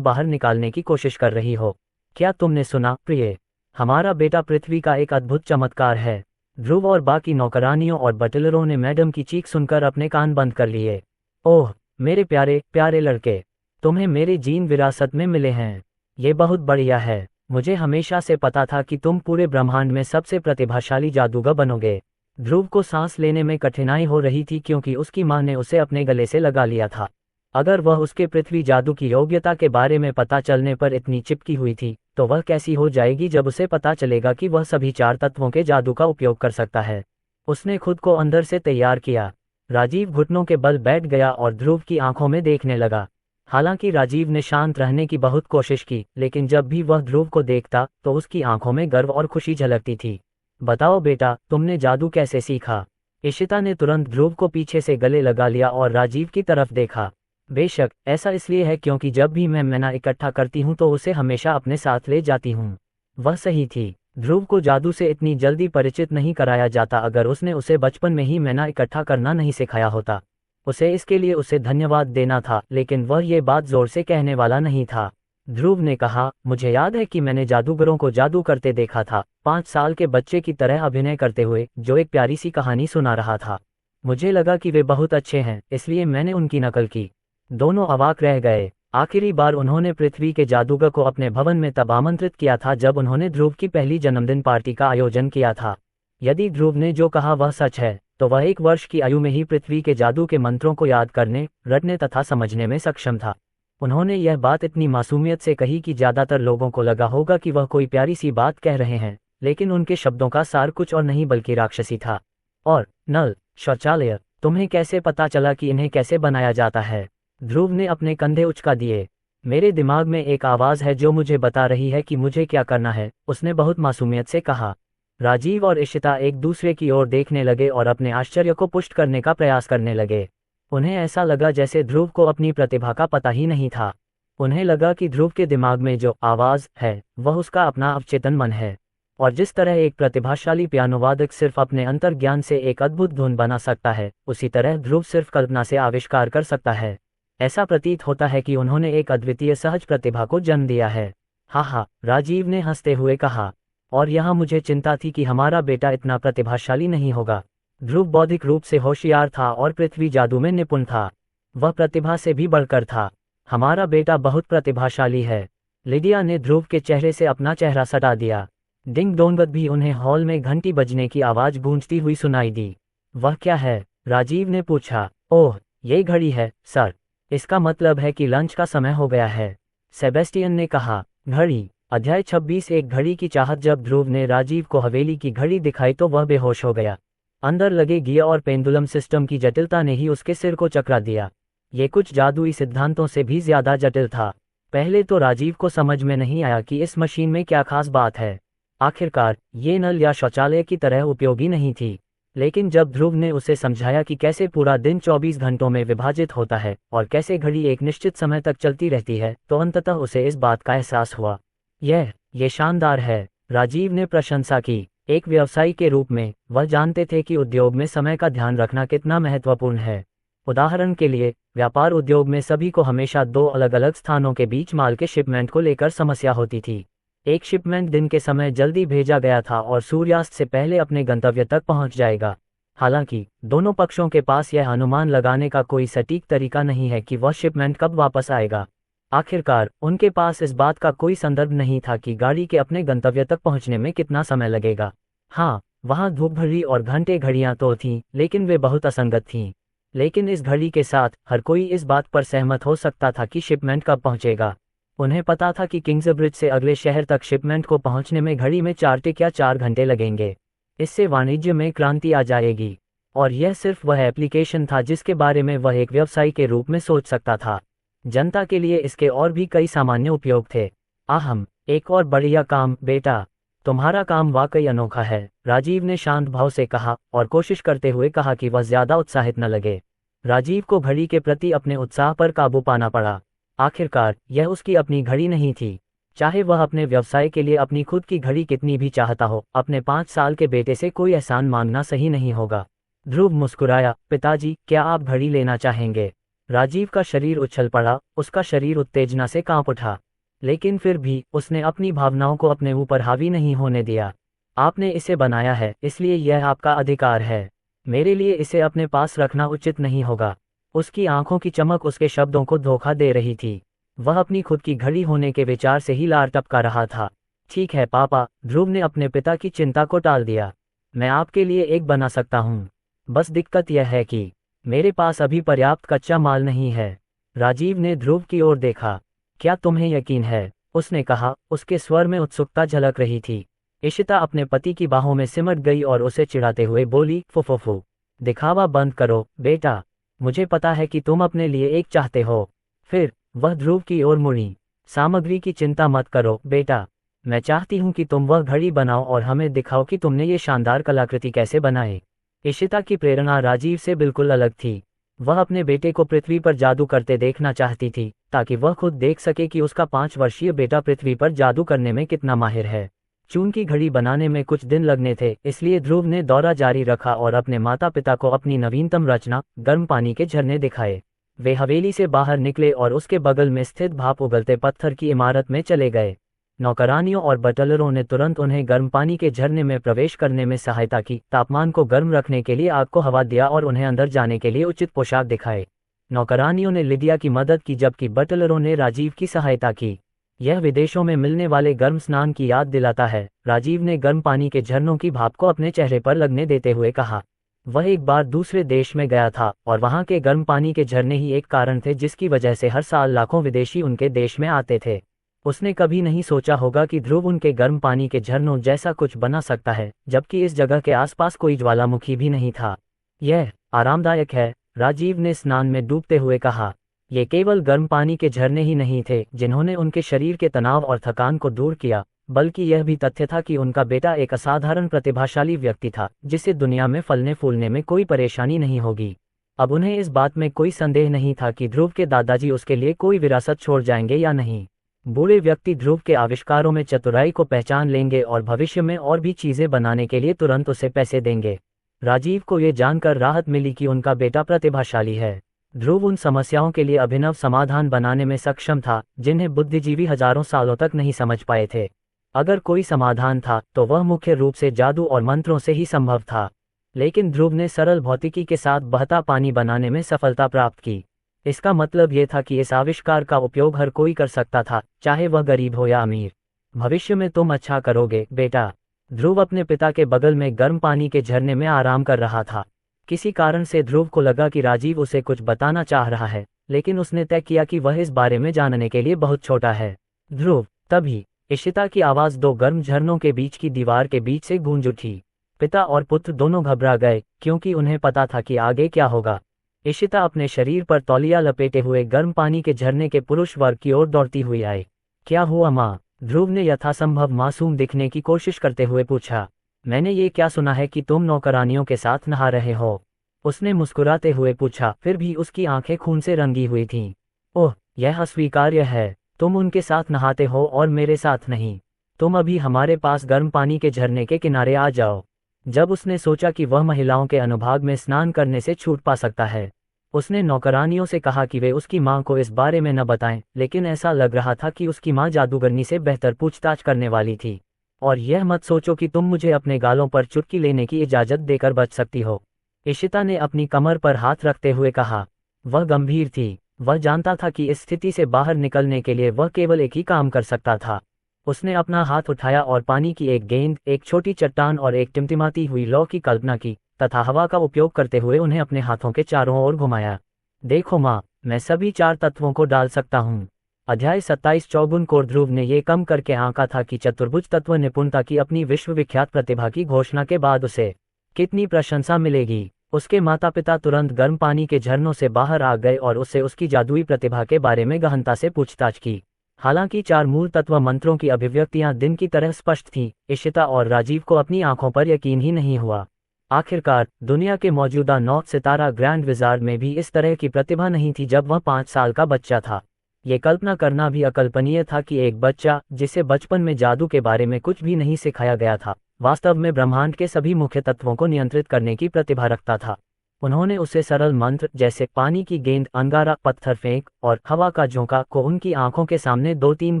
बाहर निकालने की कोशिश कर रही हो। क्या तुमने सुना प्रिय? हमारा बेटा पृथ्वी का एक अद्भुत चमत्कार है। ध्रुव और बाकी नौकरानियों और बटलरों ने मैडम की चीख सुनकर अपने कान बंद कर लिए। ओह मेरे प्यारे प्यारे लड़के, तुम्हें मेरे जीन विरासत में मिले हैं। ये बहुत बढ़िया है। मुझे हमेशा से पता था कि तुम पूरे ब्रह्मांड में सबसे प्रतिभाशाली जादूगर बनोगे। ध्रुव को सांस लेने में कठिनाई हो रही थी, क्योंकि उसकी मां ने उसे अपने गले से लगा लिया था। अगर वह उसके पृथ्वी जादू की योग्यता के बारे में पता चलने पर इतनी चिपकी हुई थी, तो वह कैसी हो जाएगी जब उसे पता चलेगा कि वह सभी 4 तत्वों के जादू का उपयोग कर सकता है। उसने खुद को अंदर से तैयार किया। राजीव घुटनों के बल बैठ गया और ध्रुव की आंखों में देखने लगा। हालांकि राजीव ने शांत रहने की बहुत कोशिश की, लेकिन जब भी वह ध्रुव को देखता तो उसकी आंखों में गर्व और खुशी झलकती थी। बताओ बेटा, तुमने जादू कैसे सीखा? इशिता ने तुरंत ध्रुव को पीछे से गले लगा लिया और राजीव की तरफ देखा। बेशक ऐसा इसलिए है क्योंकि जब भी मैं मैना इकट्ठा करती हूँ तो उसे हमेशा अपने साथ ले जाती हूँ। वह सही थी। ध्रुव को जादू से इतनी जल्दी परिचित नहीं कराया जाता अगर उसने उसे बचपन में ही मैना इकट्ठा करना नहीं सिखाया होता। उसे इसके लिए उसे धन्यवाद देना था, लेकिन वह ये बात जोर से कहने वाला नहीं था। ध्रुव ने कहा, मुझे याद है कि मैंने जादूगरों को जादू करते देखा था, 5 साल के बच्चे की तरह अभिनय करते हुए, जो एक प्यारी सी कहानी सुना रहा था। मुझे लगा कि वे बहुत अच्छे हैं, इसलिए मैंने उनकी नकल की। दोनों अवाक रह गए। आखिरी बार उन्होंने पृथ्वी के जादूगर को अपने भवन में तब आमंत्रित किया था जब उन्होंने ध्रुव की पहली जन्मदिन पार्टी का आयोजन किया था। यदि ध्रुव ने जो कहा वह सच है, तो वह 1 वर्ष की आयु में ही पृथ्वी के जादू के मंत्रों को याद करने, रटने तथा समझने में सक्षम था। उन्होंने यह बात इतनी मासूमियत से कही कि ज्यादातर लोगों को लगा होगा कि वह कोई प्यारी सी बात कह रहे हैं, लेकिन उनके शब्दों का सार कुछ और नहीं बल्कि राक्षसी था। और नल, शौचालय, तुम्हें कैसे पता चला कि इन्हें कैसे बनाया जाता है? ध्रुव ने अपने कंधे उचका दिए। मेरे दिमाग में एक आवाज है जो मुझे बता रही है कि मुझे क्या करना है, उसने बहुत मासूमियत से कहा। राजीव और इशिता एक दूसरे की ओर देखने लगे और अपने आश्चर्य को पुष्ट करने का प्रयास करने लगे। उन्हें ऐसा लगा जैसे ध्रुव को अपनी प्रतिभा का पता ही नहीं था। उन्हें लगा कि ध्रुव के दिमाग में जो आवाज है वह उसका अपना अवचेतन मन है, और जिस तरह एक प्रतिभाशाली पियानो वादक सिर्फ अपने अंतर्ज्ञान से एक अद्भुत धुन बना सकता है, उसी तरह ध्रुव सिर्फ कल्पना से आविष्कार कर सकता है। ऐसा प्रतीत होता है कि उन्होंने एक अद्वितीय सहज प्रतिभा को जन्म दिया है। हाँ, राजीव ने हंसते हुए कहा। और यहाँ मुझे चिंता थी कि हमारा बेटा इतना प्रतिभाशाली नहीं होगा। ध्रुव बौद्धिक रूप से होशियार था और पृथ्वी जादू में निपुण था। वह प्रतिभा से भी बढ़कर था। हमारा बेटा बहुत प्रतिभाशाली है। लिडिया ने ध्रुव के चेहरे से अपना चेहरा सटा दिया। डिंग डोंगत भी उन्हें हॉल में घंटी बजने की आवाज गूंजती हुई सुनाई दी। वह क्या है? राजीव ने पूछा। ओह, ये घड़ी है सर। इसका मतलब है कि लंच का समय हो गया है, सेबेस्टियन ने कहा। घड़ी। अध्याय 26। एक घड़ी की चाहत। जब ध्रुव ने राजीव को हवेली की घड़ी दिखाई तो वह बेहोश हो गया। अंदर लगे गियर और पेंडुलम सिस्टम की जटिलता ने ही उसके सिर को चकरा दिया। ये कुछ जादुई सिद्धांतों से भी ज्यादा जटिल था। पहले तो राजीव को समझ में नहीं आया कि इस मशीन में क्या खास बात है। आखिरकार ये नल या शौचालय की तरह उपयोगी नहीं थी। लेकिन जब ध्रुव ने उसे समझाया कि कैसे पूरा दिन 24 घंटों में विभाजित होता है और कैसे घड़ी एक निश्चित समय तक चलती रहती है तो अंततः उसे इस बात का एहसास हुआ। ये शानदार है, राजीव ने प्रशंसा की। एक व्यवसायी के रूप में वह जानते थे कि उद्योग में समय का ध्यान रखना कितना महत्वपूर्ण है। उदाहरण के लिए, व्यापार उद्योग में सभी को हमेशा दो अलग अलग स्थानों के बीच माल के शिपमेंट को लेकर समस्या होती थी। एक शिपमेंट दिन के समय जल्दी भेजा गया था और सूर्यास्त से पहले अपने गंतव्य तक पहुंच जाएगा। हालांकि दोनों पक्षों के पास यह अनुमान लगाने का कोई सटीक तरीका नहीं है कि वह शिपमेंट कब वापस आएगा। आखिरकार उनके पास इस बात का कोई संदर्भ नहीं था कि गाड़ी के अपने गंतव्य तक पहुंचने में कितना समय लगेगा। हाँ, वहाँ धूप घड़ी और घंटे घड़ियां तो थीं, लेकिन वे बहुत असंगत थीं। लेकिन इस घड़ी के साथ हर कोई इस बात पर सहमत हो सकता था कि शिपमेंट कब पहुंचेगा। उन्हें पता था कि किंग्सब्रिज से अगले शहर तक शिपमेंट को पहुंचने में घड़ी में 4 टिक या 4 घंटे लगेंगे। इससे वाणिज्य में क्रांति आ जाएगी। और यह सिर्फ वह एप्लीकेशन था जिसके बारे में वह एक व्यवसायी के रूप में सोच सकता था। जनता के लिए इसके और भी कई सामान्य उपयोग थे। आहम, एक और बढ़िया काम बेटा। तुम्हारा काम वाकई अनोखा है, राजीव ने शांत भाव से कहा और कोशिश करते हुए कहा कि वह ज्यादा उत्साहित न लगे। राजीव को घड़ी के प्रति अपने उत्साह पर काबू पाना पड़ा। आखिरकार यह उसकी अपनी घड़ी नहीं थी। चाहे वह अपने व्यवसाय के लिए अपनी खुद की घड़ी कितनी भी चाहता हो, अपने 5 साल के बेटे से कोई एहसान मांगना सही नहीं होगा। ध्रुव मुस्कुराया। पिताजी, क्या आप घड़ी लेना चाहेंगे? राजीव का शरीर उछल पड़ा, उसका शरीर उत्तेजना से कांप उठा। लेकिन फिर भी उसने अपनी भावनाओं को अपने ऊपर हावी नहीं होने दिया। आपने इसे बनाया है, इसलिए यह आपका अधिकार है। मेरे लिए इसे अपने पास रखना उचित नहीं होगा। उसकी आंखों की चमक उसके शब्दों को धोखा दे रही थी। वह अपनी खुद की घड़ी होने के विचार से ही लार टपका रहा था। ठीक है पापा, ध्रुव ने अपने पिता की चिंता को टाल दिया। मैं आपके लिए एक बना सकता हूँ। बस दिक्कत यह है कि मेरे पास अभी पर्याप्त कच्चा माल नहीं है। राजीव ने ध्रुव की ओर देखा। क्या तुम्हें यकीन है? उसने कहा, उसके स्वर में उत्सुकता झलक रही थी। इशिता अपने पति की बाहों में सिमट गई और उसे चिढ़ाते हुए बोली, फुफुफु, दिखावा बंद करो बेटा। मुझे पता है कि तुम अपने लिए एक चाहते हो। फिर वह ध्रुव की ओर मुड़ी। सामग्री की चिंता मत करो बेटा। मैं चाहती हूँ कि तुम वह घड़ी बनाओ और हमें दिखाओ कि तुमने ये शानदार कलाकृति कैसे बनाई। इशिता की प्रेरणा राजीव से बिल्कुल अलग थी। वह अपने बेटे को पृथ्वी पर जादू करते देखना चाहती थी, ताकि वह खुद देख सके कि उसका 5 वर्षीय बेटा पृथ्वी पर जादू करने में कितना माहिर है। चून की घड़ी बनाने में कुछ दिन लगने थे, इसलिए ध्रुव ने दौरा जारी रखा और अपने माता पिता को अपनी नवीनतम रचना, गर्म पानी के झरने दिखाए। वे हवेली से बाहर निकले और उसके बगल में स्थित भाप उगलते पत्थर की इमारत में चले गए। नौकरानियों और बटलरों ने तुरंत उन्हें गर्म पानी के झरने में प्रवेश करने में सहायता की, तापमान को गर्म रखने के लिए आग को हवा दिया और उन्हें अंदर जाने के लिए उचित पोशाक दिखाए। नौकरानियों ने लिडिया की मदद की जबकि बटलरों ने राजीव की सहायता की। यह विदेशों में मिलने वाले गर्म स्नान की याद दिलाता है, राजीव ने गर्म पानी के झरनों की भाप को अपने चेहरे पर लगने देते हुए कहा। वह एक बार दूसरे देश में गया था और वहां के गर्म पानी के झरने ही एक कारण थे जिसकी वजह से हर साल लाखों विदेशी उनके देश में आते थे। उसने कभी नहीं सोचा होगा कि ध्रुव उनके गर्म पानी के झरनों जैसा कुछ बना सकता है, जबकि इस जगह के आसपास कोई ज्वालामुखी भी नहीं था। यह आरामदायक है, राजीव ने स्नान में डूबते हुए कहा। ये केवल गर्म पानी के झरने ही नहीं थे जिन्होंने उनके शरीर के तनाव और थकान को दूर किया, बल्कि यह भी तथ्य था कि उनका बेटा एक असाधारण प्रतिभाशाली व्यक्ति था जिसे दुनिया में फलने फूलने में कोई परेशानी नहीं होगी। अब उन्हें इस बात में कोई संदेह नहीं था कि ध्रुव के दादाजी उसके लिए कोई विरासत छोड़ जाएंगे या नहीं। बूढ़े व्यक्ति ध्रुव के आविष्कारों में चतुराई को पहचान लेंगे और भविष्य में और भी चीजें बनाने के लिए तुरंत उसे पैसे देंगे। राजीव को ये जानकर राहत मिली कि उनका बेटा प्रतिभाशाली है। ध्रुव उन समस्याओं के लिए अभिनव समाधान बनाने में सक्षम था जिन्हें बुद्धिजीवी हजारों सालों तक नहीं समझ पाए थे। अगर कोई समाधान था तो वह मुख्य रूप से जादू और मंत्रों से ही संभव था। लेकिन ध्रुव ने सरल भौतिकी के साथ बहता पानी बनाने में सफलता प्राप्त की। इसका मतलब ये था कि इस आविष्कार का उपयोग हर कोई कर सकता था, चाहे वह गरीब हो या अमीर। भविष्य में तुम अच्छा करोगे बेटा। ध्रुव अपने पिता के बगल में गर्म पानी के झरने में आराम कर रहा था। किसी कारण से ध्रुव को लगा कि राजीव उसे कुछ बताना चाह रहा है, लेकिन उसने तय किया कि वह इस बारे में जानने के लिए बहुत छोटा है। ध्रुव, तभी इशिता की आवाज दो गर्म झरनों के बीच की दीवार के बीच से गूंज उठी। पिता और पुत्र दोनों घबरा गए, क्योंकि उन्हें पता था कि आगे क्या होगा। इशिता अपने शरीर पर तौलिया लपेटे हुए गर्म पानी के झरने के पुरुष वर्ग की ओर दौड़ती हुई आई। क्या हुआ माँ? ध्रुव ने यथासंभव मासूम दिखने की कोशिश करते हुए पूछा। मैंने ये क्या सुना है कि तुम नौकरानियों के साथ नहा रहे हो? उसने मुस्कुराते हुए पूछा, फिर भी उसकी आंखें खून से रंगी हुई थीं। ओह, यह अस्वीकार्य है। तुम उनके साथ नहाते हो और मेरे साथ नहीं। तुम अभी हमारे पास गर्म पानी के झरने के किनारे आ जाओ। जब उसने सोचा कि वह महिलाओं के अनुभाग में स्नान करने से छूट पा सकता है, उसने नौकरानियों से कहा कि वे उसकी मां को इस बारे में न बताएं, लेकिन ऐसा लग रहा था कि उसकी मां जादूगरनी से बेहतर पूछताछ करने वाली थी। और यह मत सोचो कि तुम मुझे अपने गालों पर चुटकी लेने की इजाजत देकर बच सकती हो। इशिता ने अपनी कमर पर हाथ रखते हुए कहा। वह गंभीर थी। वह जानता था कि इस स्थिति से बाहर निकलने के लिए वह केवल एक ही काम कर सकता था। उसने अपना हाथ उठाया और पानी की एक गेंद, एक छोटी चट्टान और एक टिमटिमाती हुई लौ की कल्पना की, तथा हवा का उपयोग करते हुए उन्हें अपने हाथों के चारों ओर घुमाया। देखो माँ, मैं सभी 4 तत्वों को डाल सकता हूँ। अध्याय 27 चौगुन कोर। ध्रुव ने ये कम करके आंका था कि चतुर्भुज तत्व निपुणता की अपनी विश्वविख्यात प्रतिभा की घोषणा के बाद उसे कितनी प्रशंसा मिलेगी। उसके माता पिता तुरंत गर्म पानी के झरनों से बाहर आ गए और उससे उसकी जादुई प्रतिभा के बारे में गहनता से पूछताछ की। हालांकि 4 मूल तत्व मंत्रों की अभिव्यक्तियां दिन की तरह स्पष्ट थीं, इशिता और राजीव को अपनी आंखों पर यकीन ही नहीं हुआ। आखिरकार दुनिया के मौजूदा 9 सितारा ग्रैंड विजार्ड में भी इस तरह की प्रतिभा नहीं थी जब वह 5 साल का बच्चा था। ये कल्पना करना भी अकल्पनीय था कि एक बच्चा, जिसे बचपन में जादू के बारे में कुछ भी नहीं सिखाया गया था, वास्तव में ब्रह्मांड के सभी मुख्य तत्वों को नियंत्रित करने की प्रतिभा रखता था। उन्होंने उसे सरल मंत्र जैसे पानी की गेंद, अंगारा, पत्थर फेंक और हवा का झोंका को उनकी आंखों के सामने 2-3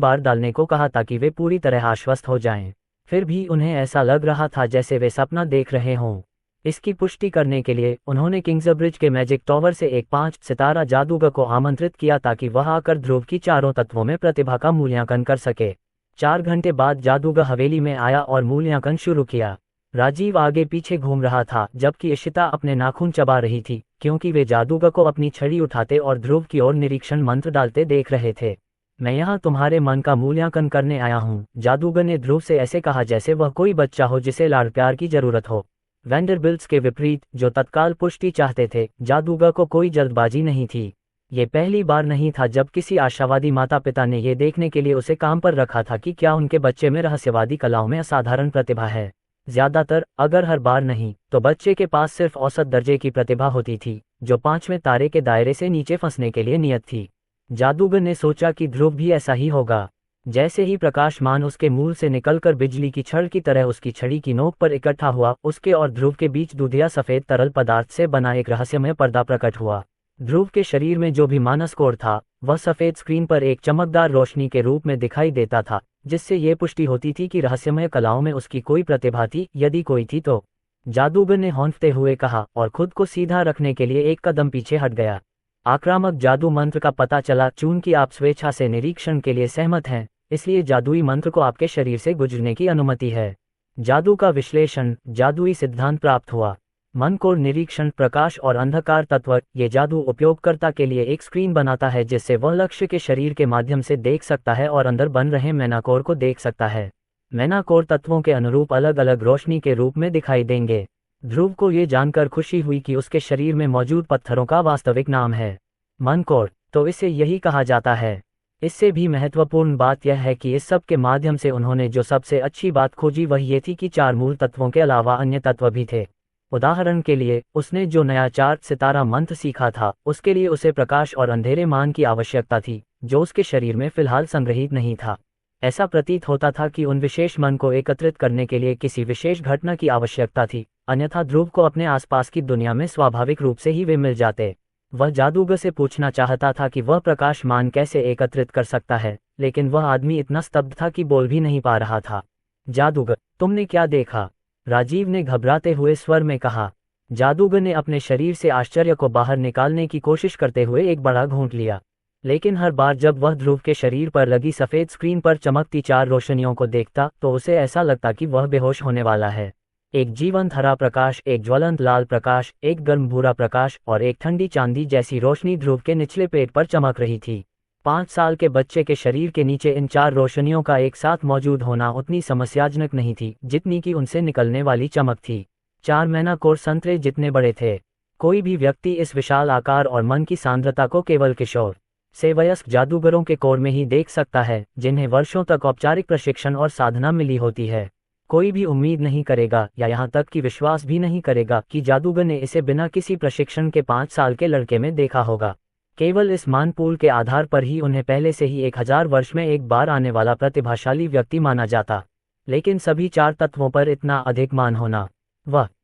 बार डालने को कहा ताकि वे पूरी तरह आश्वस्त हो जाएं। फिर भी उन्हें ऐसा लग रहा था जैसे वे सपना देख रहे हों। इसकी पुष्टि करने के लिए उन्होंने किंग्सब्रिज के मैजिक टॉवर से एक 5 सितारा जादूगर को आमंत्रित किया ताकि वह आकर ध्रुव की चारों तत्वों में प्रतिभा का मूल्यांकन कर सके। 4 घंटे बाद जादूगर हवेली में आया और मूल्यांकन शुरू किया। राजीव आगे पीछे घूम रहा था जबकि इशिता अपने नाखून चबा रही थी, क्योंकि वे जादूगर को अपनी छड़ी उठाते और ध्रुव की ओर निरीक्षण मंत्र डालते देख रहे थे। मैं यहाँ तुम्हारे मन का मूल्यांकन करने आया हूँ, जादूगर ने ध्रुव से ऐसे कहा जैसे वह कोई बच्चा हो जिसे लाड़ प्यार की जरूरत हो। वैंडरबिल्ट्स के विपरीत, जो तत्काल पुष्टि चाहते थे, जादूगर को कोई जल्दबाजी नहीं थी। ये पहली बार नहीं था जब किसी आशावादी माता पिता ने ये देखने के लिए उसे काम पर रखा था कि क्या उनके बच्चे में रहस्यवादी कलाओं में असाधारण प्रतिभा है। ज्यादातर, अगर हर बार नहीं, तो बच्चे के पास सिर्फ औसत दर्जे की प्रतिभा होती थी, जो 5वें तारे के दायरे से नीचे फंसने के लिए नियत थी। जादूगर ने सोचा कि ध्रुव भी ऐसा ही होगा। जैसे ही प्रकाशमान उसके मूल से निकलकर बिजली की छड़ की तरह उसकी छड़ी की नोक पर इकट्ठा हुआ, उसके और ध्रुव के बीच दूधिया सफेद तरल पदार्थ से बना एक रहस्यमय पर्दा प्रकट हुआ। ध्रुव के शरीर में जो भी मानस कोर था, वह सफेद स्क्रीन पर एक चमकदार रोशनी के रूप में दिखाई देता था, जिससे ये पुष्टि होती थी कि रहस्यमय कलाओं में उसकी कोई प्रतिभा थी, यदि कोई थी तो। जादूगर ने हौंफते हुए कहा और खुद को सीधा रखने के लिए एक कदम पीछे हट गया। आक्रामक जादू मंत्र का पता चला। चूंकि आप स्वेच्छा से निरीक्षण के लिए सहमत हैं, इसलिए जादुई मंत्र को आपके शरीर से गुजरने की अनुमति है। जादू का विश्लेषण, जादुई सिद्धांत प्राप्त हुआ। मन को निरीक्षण, प्रकाश और अंधकार तत्व। ये जादू उपयोगकर्ता के लिए एक स्क्रीन बनाता है जिससे वह लक्ष्य के शरीर के माध्यम से देख सकता है और अंदर बन रहे मैनाकोर को देख सकता है। मैनाकोर तत्वों के अनुरूप अलग अलग रोशनी के रूप में दिखाई देंगे। ध्रुव को ये जानकर खुशी हुई कि उसके शरीर में मौजूद पत्थरों का वास्तविक नाम है मनकोर, तो इसे यही कहा जाता है। इससे भी महत्वपूर्ण बात यह है कि इस सब के माध्यम से उन्होंने जो सबसे अच्छी बात खोजी वह ये थी कि 4 मूल तत्वों के अलावा अन्य तत्व भी थे। उदाहरण के लिए, उसने जो नया 4 सितारा मंत्र सीखा था, उसके लिए उसे प्रकाश और अंधेरे मान की आवश्यकता थी, जो उसके शरीर में फिलहाल संग्रहित नहीं था। ऐसा प्रतीत होता था कि उन विशेष मन को एकत्रित करने के लिए किसी विशेष घटना की आवश्यकता थी, अन्यथा ध्रुव को अपने आसपास की दुनिया में स्वाभाविक रूप से ही वे मिल जाते। वह जादूगर से पूछना चाहता था कि वह प्रकाशमान कैसे एकत्रित कर सकता है, लेकिन वह आदमी इतना स्तब्ध था कि बोल भी नहीं पा रहा था। जादूगर, तुमने क्या देखा? राजीव ने घबराते हुए स्वर में कहा। जादूगर ने अपने शरीर से आश्चर्य को बाहर निकालने की कोशिश करते हुए एक बड़ा घूंट लिया, लेकिन हर बार जब वह ध्रुव के शरीर पर लगी सफ़ेद स्क्रीन पर चमकती 4 रोशनियों को देखता तो उसे ऐसा लगता कि वह बेहोश होने वाला है। एक जीवंत हरा प्रकाश, एक ज्वलंत लाल प्रकाश, एक गर्म भूरा प्रकाश और एक ठंडी चांदी जैसी रोशनी ध्रुव के निचले पेट पर चमक रही थी। 5 साल के बच्चे के शरीर के नीचे इन 4 रोशनियों का एक साथ मौजूद होना उतनी समस्याजनक नहीं थी जितनी कि उनसे निकलने वाली चमक थी। 4 मैनाकोर संतरे जितने बड़े थे। कोई भी व्यक्ति इस विशाल आकार और मन की सांद्रता को केवल किशोर से वयस्क जादूगरों के कोर में ही देख सकता है, जिन्हें वर्षों तक औपचारिक प्रशिक्षण और साधना मिली होती है। कोई भी उम्मीद नहीं करेगा या यहाँ तक कि विश्वास भी नहीं करेगा कि जादूगर ने इसे बिना किसी प्रशिक्षण के 5 साल के लड़के में देखा होगा। केवल इस मानपूल के आधार पर ही उन्हें पहले से ही 1000 वर्ष में एक बार आने वाला प्रतिभाशाली व्यक्ति माना जाता, लेकिन सभी 4 तत्वों पर इतना अधिक मान होना,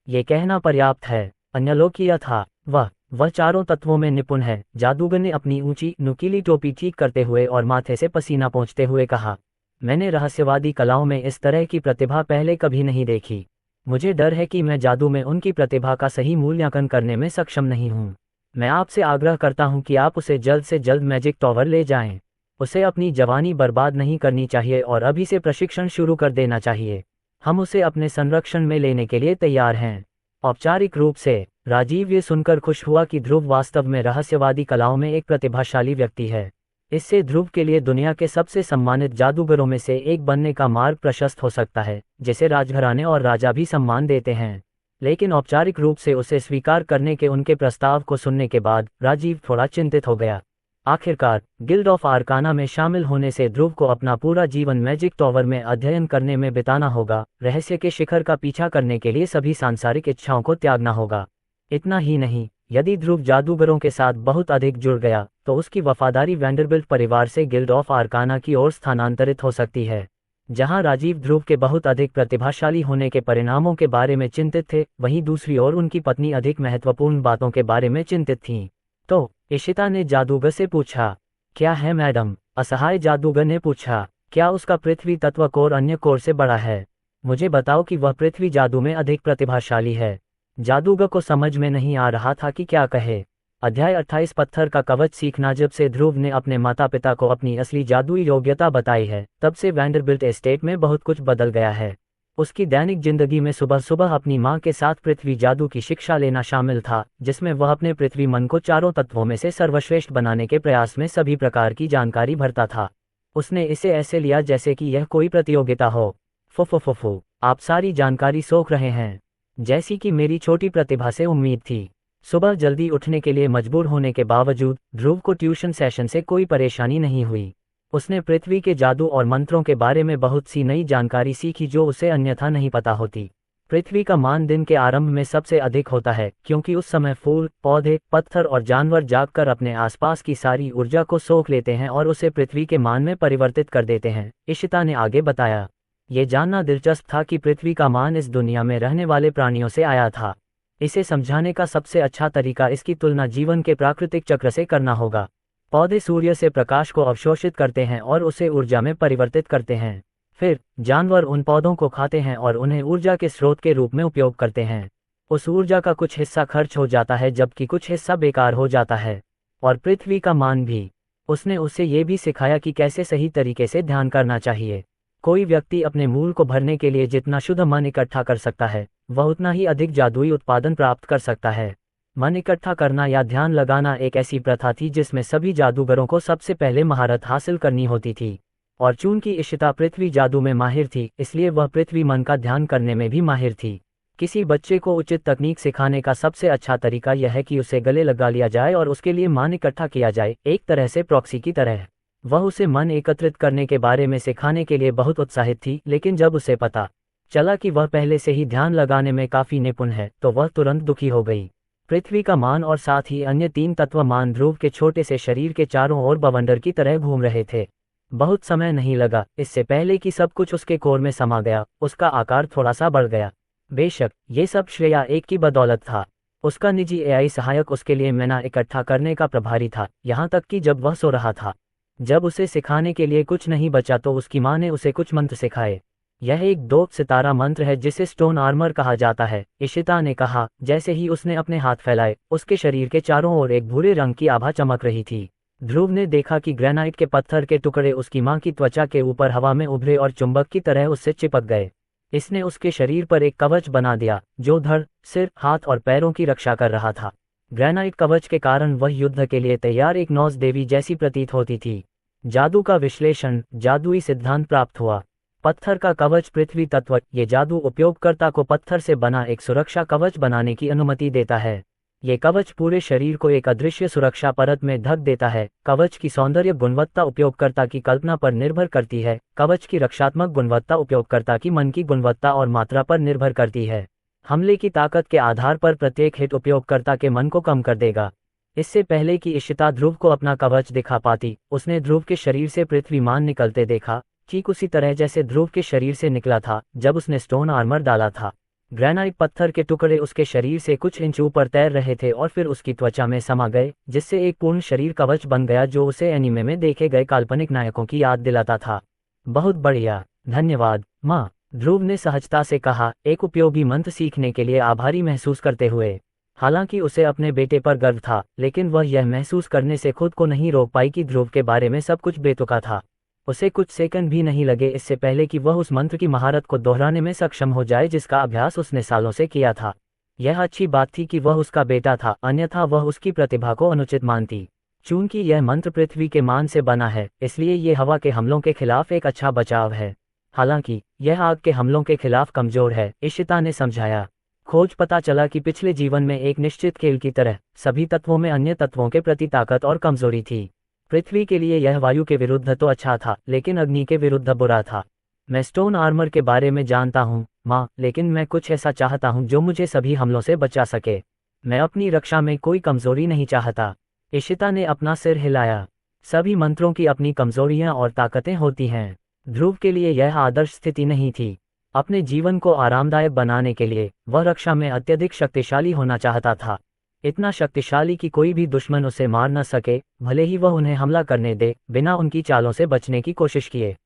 ये कहना पर्याप्त है, अन्यलोकीय था। वह चारों तत्वों में निपुण है। जादूगर ने अपनी ऊंची नुकीली टोपी ठीक करते हुए और माथे से पसीना पोंछते हुए कहा, मैंने रहस्यवादी कलाओं में इस तरह की प्रतिभा पहले कभी नहीं देखी। मुझे डर है कि मैं जादू में उनकी प्रतिभा का सही मूल्यांकन करने में सक्षम नहीं हूँ। मैं आपसे आग्रह करता हूँ कि आप उसे जल्द से जल्द मैजिक टॉवर ले जाएं। उसे अपनी जवानी बर्बाद नहीं करनी चाहिए और अभी से प्रशिक्षण शुरू कर देना चाहिए। हम उसे अपने संरक्षण में लेने के लिए तैयार हैं। औपचारिक रूप से राजीव ये सुनकर खुश हुआ कि ध्रुव वास्तव में रहस्यवादी कलाओं में एक प्रतिभाशाली व्यक्ति है। इससे ध्रुव के लिए दुनिया के सबसे सम्मानित जादूगरों में से एक बनने का मार्ग प्रशस्त हो सकता है, जिसे राजघराने और राजा भी सम्मान देते हैं। लेकिन औपचारिक रूप से उसे स्वीकार करने के उनके प्रस्ताव को सुनने के बाद राजीव थोड़ा चिंतित हो गया। आखिरकार गिल्ड ऑफ आर्काना में शामिल होने से ध्रुव को अपना पूरा जीवन मैजिक टॉवर में अध्ययन करने में बिताना होगा, रहस्य के शिखर का पीछा करने के लिए सभी सांसारिक इच्छाओं को त्यागना होगा। इतना ही नहीं, यदि ध्रुव जादूगरों के साथ बहुत अधिक जुड़ गया तो उसकी वफादारी वैंडरबिल्ट परिवार से गिल्ड ऑफ आर्काना की ओर स्थानांतरित हो सकती है। जहां राजीव ध्रुव के बहुत अधिक प्रतिभाशाली होने के परिणामों के बारे में चिंतित थे, वहीं दूसरी ओर उनकी पत्नी अधिक महत्वपूर्ण बातों के बारे में चिंतित थीं। तो इशिता ने जादूगर से पूछा, क्या है मैडम? असहाय जादूगर ने पूछा, क्या उसका पृथ्वी तत्व कोर अन्य कोर से बड़ा है? मुझे बताओ कि वह पृथ्वी जादू में अधिक प्रतिभाशाली है। जादूगर को समझ में नहीं आ रहा था कि क्या कहे। अध्याय 28 पत्थर का कवच सीखना। जब से ध्रुव ने अपने माता पिता को अपनी असली जादुई योग्यता बताई है, तब से वैंडरबिल्ट एस्टेट में बहुत कुछ बदल गया है। उसकी दैनिक जिंदगी में सुबह सुबह अपनी मां के साथ पृथ्वी जादू की शिक्षा लेना शामिल था, जिसमें वह अपने पृथ्वी मन को चारों तत्वों में से सर्वश्रेष्ठ बनाने के प्रयास में सभी प्रकार की जानकारी भरता था। उसने इसे ऐसे लिया जैसे कि यह कोई प्रतियोगिता हो। फुफुफुफु, आप सारी जानकारी सोख रहे हैं, जैसी कि मेरी छोटी प्रतिभा से उम्मीद थी। सुबह जल्दी उठने के लिए मजबूर होने के बावजूद ध्रुव को ट्यूशन सेशन से कोई परेशानी नहीं हुई। उसने पृथ्वी के जादू और मंत्रों के बारे में बहुत सी नई जानकारी सीखी जो उसे अन्यथा नहीं पता होती। पृथ्वी का मान दिन के आरंभ में सबसे अधिक होता है, क्योंकि उस समय फूल, पौधे, पत्थर और जानवर जागकर अपने आसपास की सारी ऊर्जा को सोख लेते हैं और उसे पृथ्वी के मान में परिवर्तित कर देते हैं, इशिता ने आगे बताया। ये जानना दिलचस्प था कि पृथ्वी का मान इस दुनिया में रहने वाले प्राणियों से आया था। इसे समझाने का सबसे अच्छा तरीका इसकी तुलना जीवन के प्राकृतिक चक्र से करना होगा। पौधे सूर्य से प्रकाश को अवशोषित करते हैं और उसे ऊर्जा में परिवर्तित करते हैं। फिर जानवर उन पौधों को खाते हैं और उन्हें ऊर्जा के स्रोत के रूप में उपयोग करते हैं। उस ऊर्जा का कुछ हिस्सा खर्च हो जाता है जबकि कुछ हिस्सा बेकार हो जाता है। और पृथ्वी का मान भी। उसने उसे ये भी सिखाया कि कैसे सही तरीके से ध्यान करना चाहिए। कोई व्यक्ति अपने मूल को भरने के लिए जितना शुद्ध मन इकट्ठा कर सकता है, वह उतना ही अधिक जादुई उत्पादन प्राप्त कर सकता है। मन इकट्ठा करना या ध्यान लगाना एक ऐसी प्रथा थी जिसमें सभी जादूगरों को सबसे पहले महारत हासिल करनी होती थी। और चूंकि इशिता पृथ्वी जादू में माहिर थी, इसलिए वह पृथ्वी मन का ध्यान करने में भी माहिर थी। किसी बच्चे को उचित तकनीक सिखाने का सबसे अच्छा तरीका यह है कि उसे गले लगा लिया जाए और उसके लिए मन इकट्ठा किया जाए, एक तरह से प्रॉक्सी की तरह। वह उसे मन एकत्रित करने के बारे में सिखाने के लिए बहुत उत्साहित थी, लेकिन जब उसे पता चला कि वह पहले से ही ध्यान लगाने में काफी निपुण है, तो वह तुरंत दुखी हो गई। पृथ्वी का मान और साथ ही अन्य 3 तत्व मान ध्रुव के छोटे से शरीर के चारों ओर बवंडर की तरह घूम रहे थे। बहुत समय नहीं लगा, इससे पहले कि सब कुछ उसके कोर में समा गया, उसका आकार थोड़ा सा बढ़ गया। बेशक ये सब श्रेया एक की बदौलत था। उसका निजी एआई सहायक उसके लिए मैना इकट्ठा करने का प्रभारी था, यहाँ तक कि जब वह सो रहा था, जब उसे सिखाने के लिए कुछ नहीं बचा तो उसकी माँ ने उसे कुछ मंत्र सिखाए। यह एक 2 सितारा मंत्र है जिसे स्टोन आर्मर कहा जाता है, इशिता ने कहा। जैसे ही उसने अपने हाथ फैलाए, उसके शरीर के चारों ओर एक भूरे रंग की आभा चमक रही थी। ध्रुव ने देखा कि ग्रेनाइट के पत्थर के टुकड़े उसकी माँ की त्वचा के ऊपर हवा में उभरे और चुंबक की तरह उससे चिपक गए। इसने उसके शरीर पर एक कवच बना दिया जो धड़, सिर, हाथ और पैरों की रक्षा कर रहा था। ग्रेनाइट कवच के कारण वह युद्ध के लिए तैयार एक नौज देवी जैसी प्रतीत होती थी। जादू का विश्लेषण, जादुई सिद्धांत प्राप्त हुआ। पत्थर का कवच पृथ्वी तत्व, ये जादू उपयोगकर्ता को पत्थर से बना एक सुरक्षा कवच बनाने की अनुमति देता है। ये कवच पूरे शरीर को एक अदृश्य सुरक्षा परत में ढक देता है। कवच की सौंदर्य गुणवत्ता उपयोगकर्ता की कल्पना पर निर्भर करती है। कवच की रक्षात्मक गुणवत्ता उपयोगकर्ता की मन की गुणवत्ता और मात्रा पर निर्भर करती है। हमले की ताकत के आधार पर प्रत्येक हिट उपयोगकर्ता के मन को कम कर देगा। इससे पहले कि इशिता ध्रुव को अपना कवच दिखा पाती, उसने ध्रुव के शरीर से पृथ्वीमान निकलते देखा, ठीक उसी तरह जैसे ध्रुव के शरीर से निकला था जब उसने स्टोन आर्मर डाला था। ग्रेनाइट पत्थर के टुकड़े उसके शरीर से कुछ इंच ऊपर तैर रहे थे और फिर उसकी त्वचा में समा गए, जिससे एक पूर्ण शरीर कवच बन गया जो उसे एनीमे में देखे गए काल्पनिक नायकों की याद दिलाता था। बहुत बढ़िया, धन्यवाद माँ, ध्रुव ने सहजता से कहा, एक उपयोगी मंत्र सीखने के लिए आभारी महसूस करते हुए। हालांकि उसे अपने बेटे पर गर्व था, लेकिन वह यह महसूस करने से खुद को नहीं रोक पाई कि ध्रुव के बारे में सब कुछ बेतुका था। उसे कुछ सेकंड भी नहीं लगे इससे पहले कि वह उस मंत्र की महारत को दोहराने में सक्षम हो जाए जिसका अभ्यास उसने सालों से किया था। यह अच्छी बात थी कि वह उसका बेटा था, अन्यथा वह उसकी प्रतिभा को अनुचित मानती। चूंकि यह मंत्र पृथ्वी के मान से बना है, इसलिए ये हवा के हमलों के खिलाफ एक अच्छा बचाव है। हालांकि यह आग के हमलों के खिलाफ कमजोर है, इशिता ने समझाया। खोज पता चला कि पिछले जीवन में एक निश्चित खेल की तरह सभी तत्वों में अन्य तत्वों के प्रति ताकत और कमजोरी थी। पृथ्वी के लिए यह वायु के विरुद्ध तो अच्छा था, लेकिन अग्नि के विरुद्ध बुरा था। मैं स्टोन आर्मर के बारे में जानता हूँ माँ, लेकिन मैं कुछ ऐसा चाहता हूँ जो मुझे सभी हमलों से बचा सके। मैं अपनी रक्षा में कोई कमजोरी नहीं चाहता। इशिता ने अपना सिर हिलाया। सभी मंत्रों की अपनी कमजोरियां और ताकतें होती हैं। ध्रुव के लिए यह आदर्श स्थिति नहीं थी। अपने जीवन को आरामदायक बनाने के लिए वह रक्षा में अत्यधिक शक्तिशाली होना चाहता था, इतना शक्तिशाली कि कोई भी दुश्मन उसे मार न सके, भले ही वह उन्हें हमला करने दे, बिना उनकी चालों से बचने की कोशिश किए।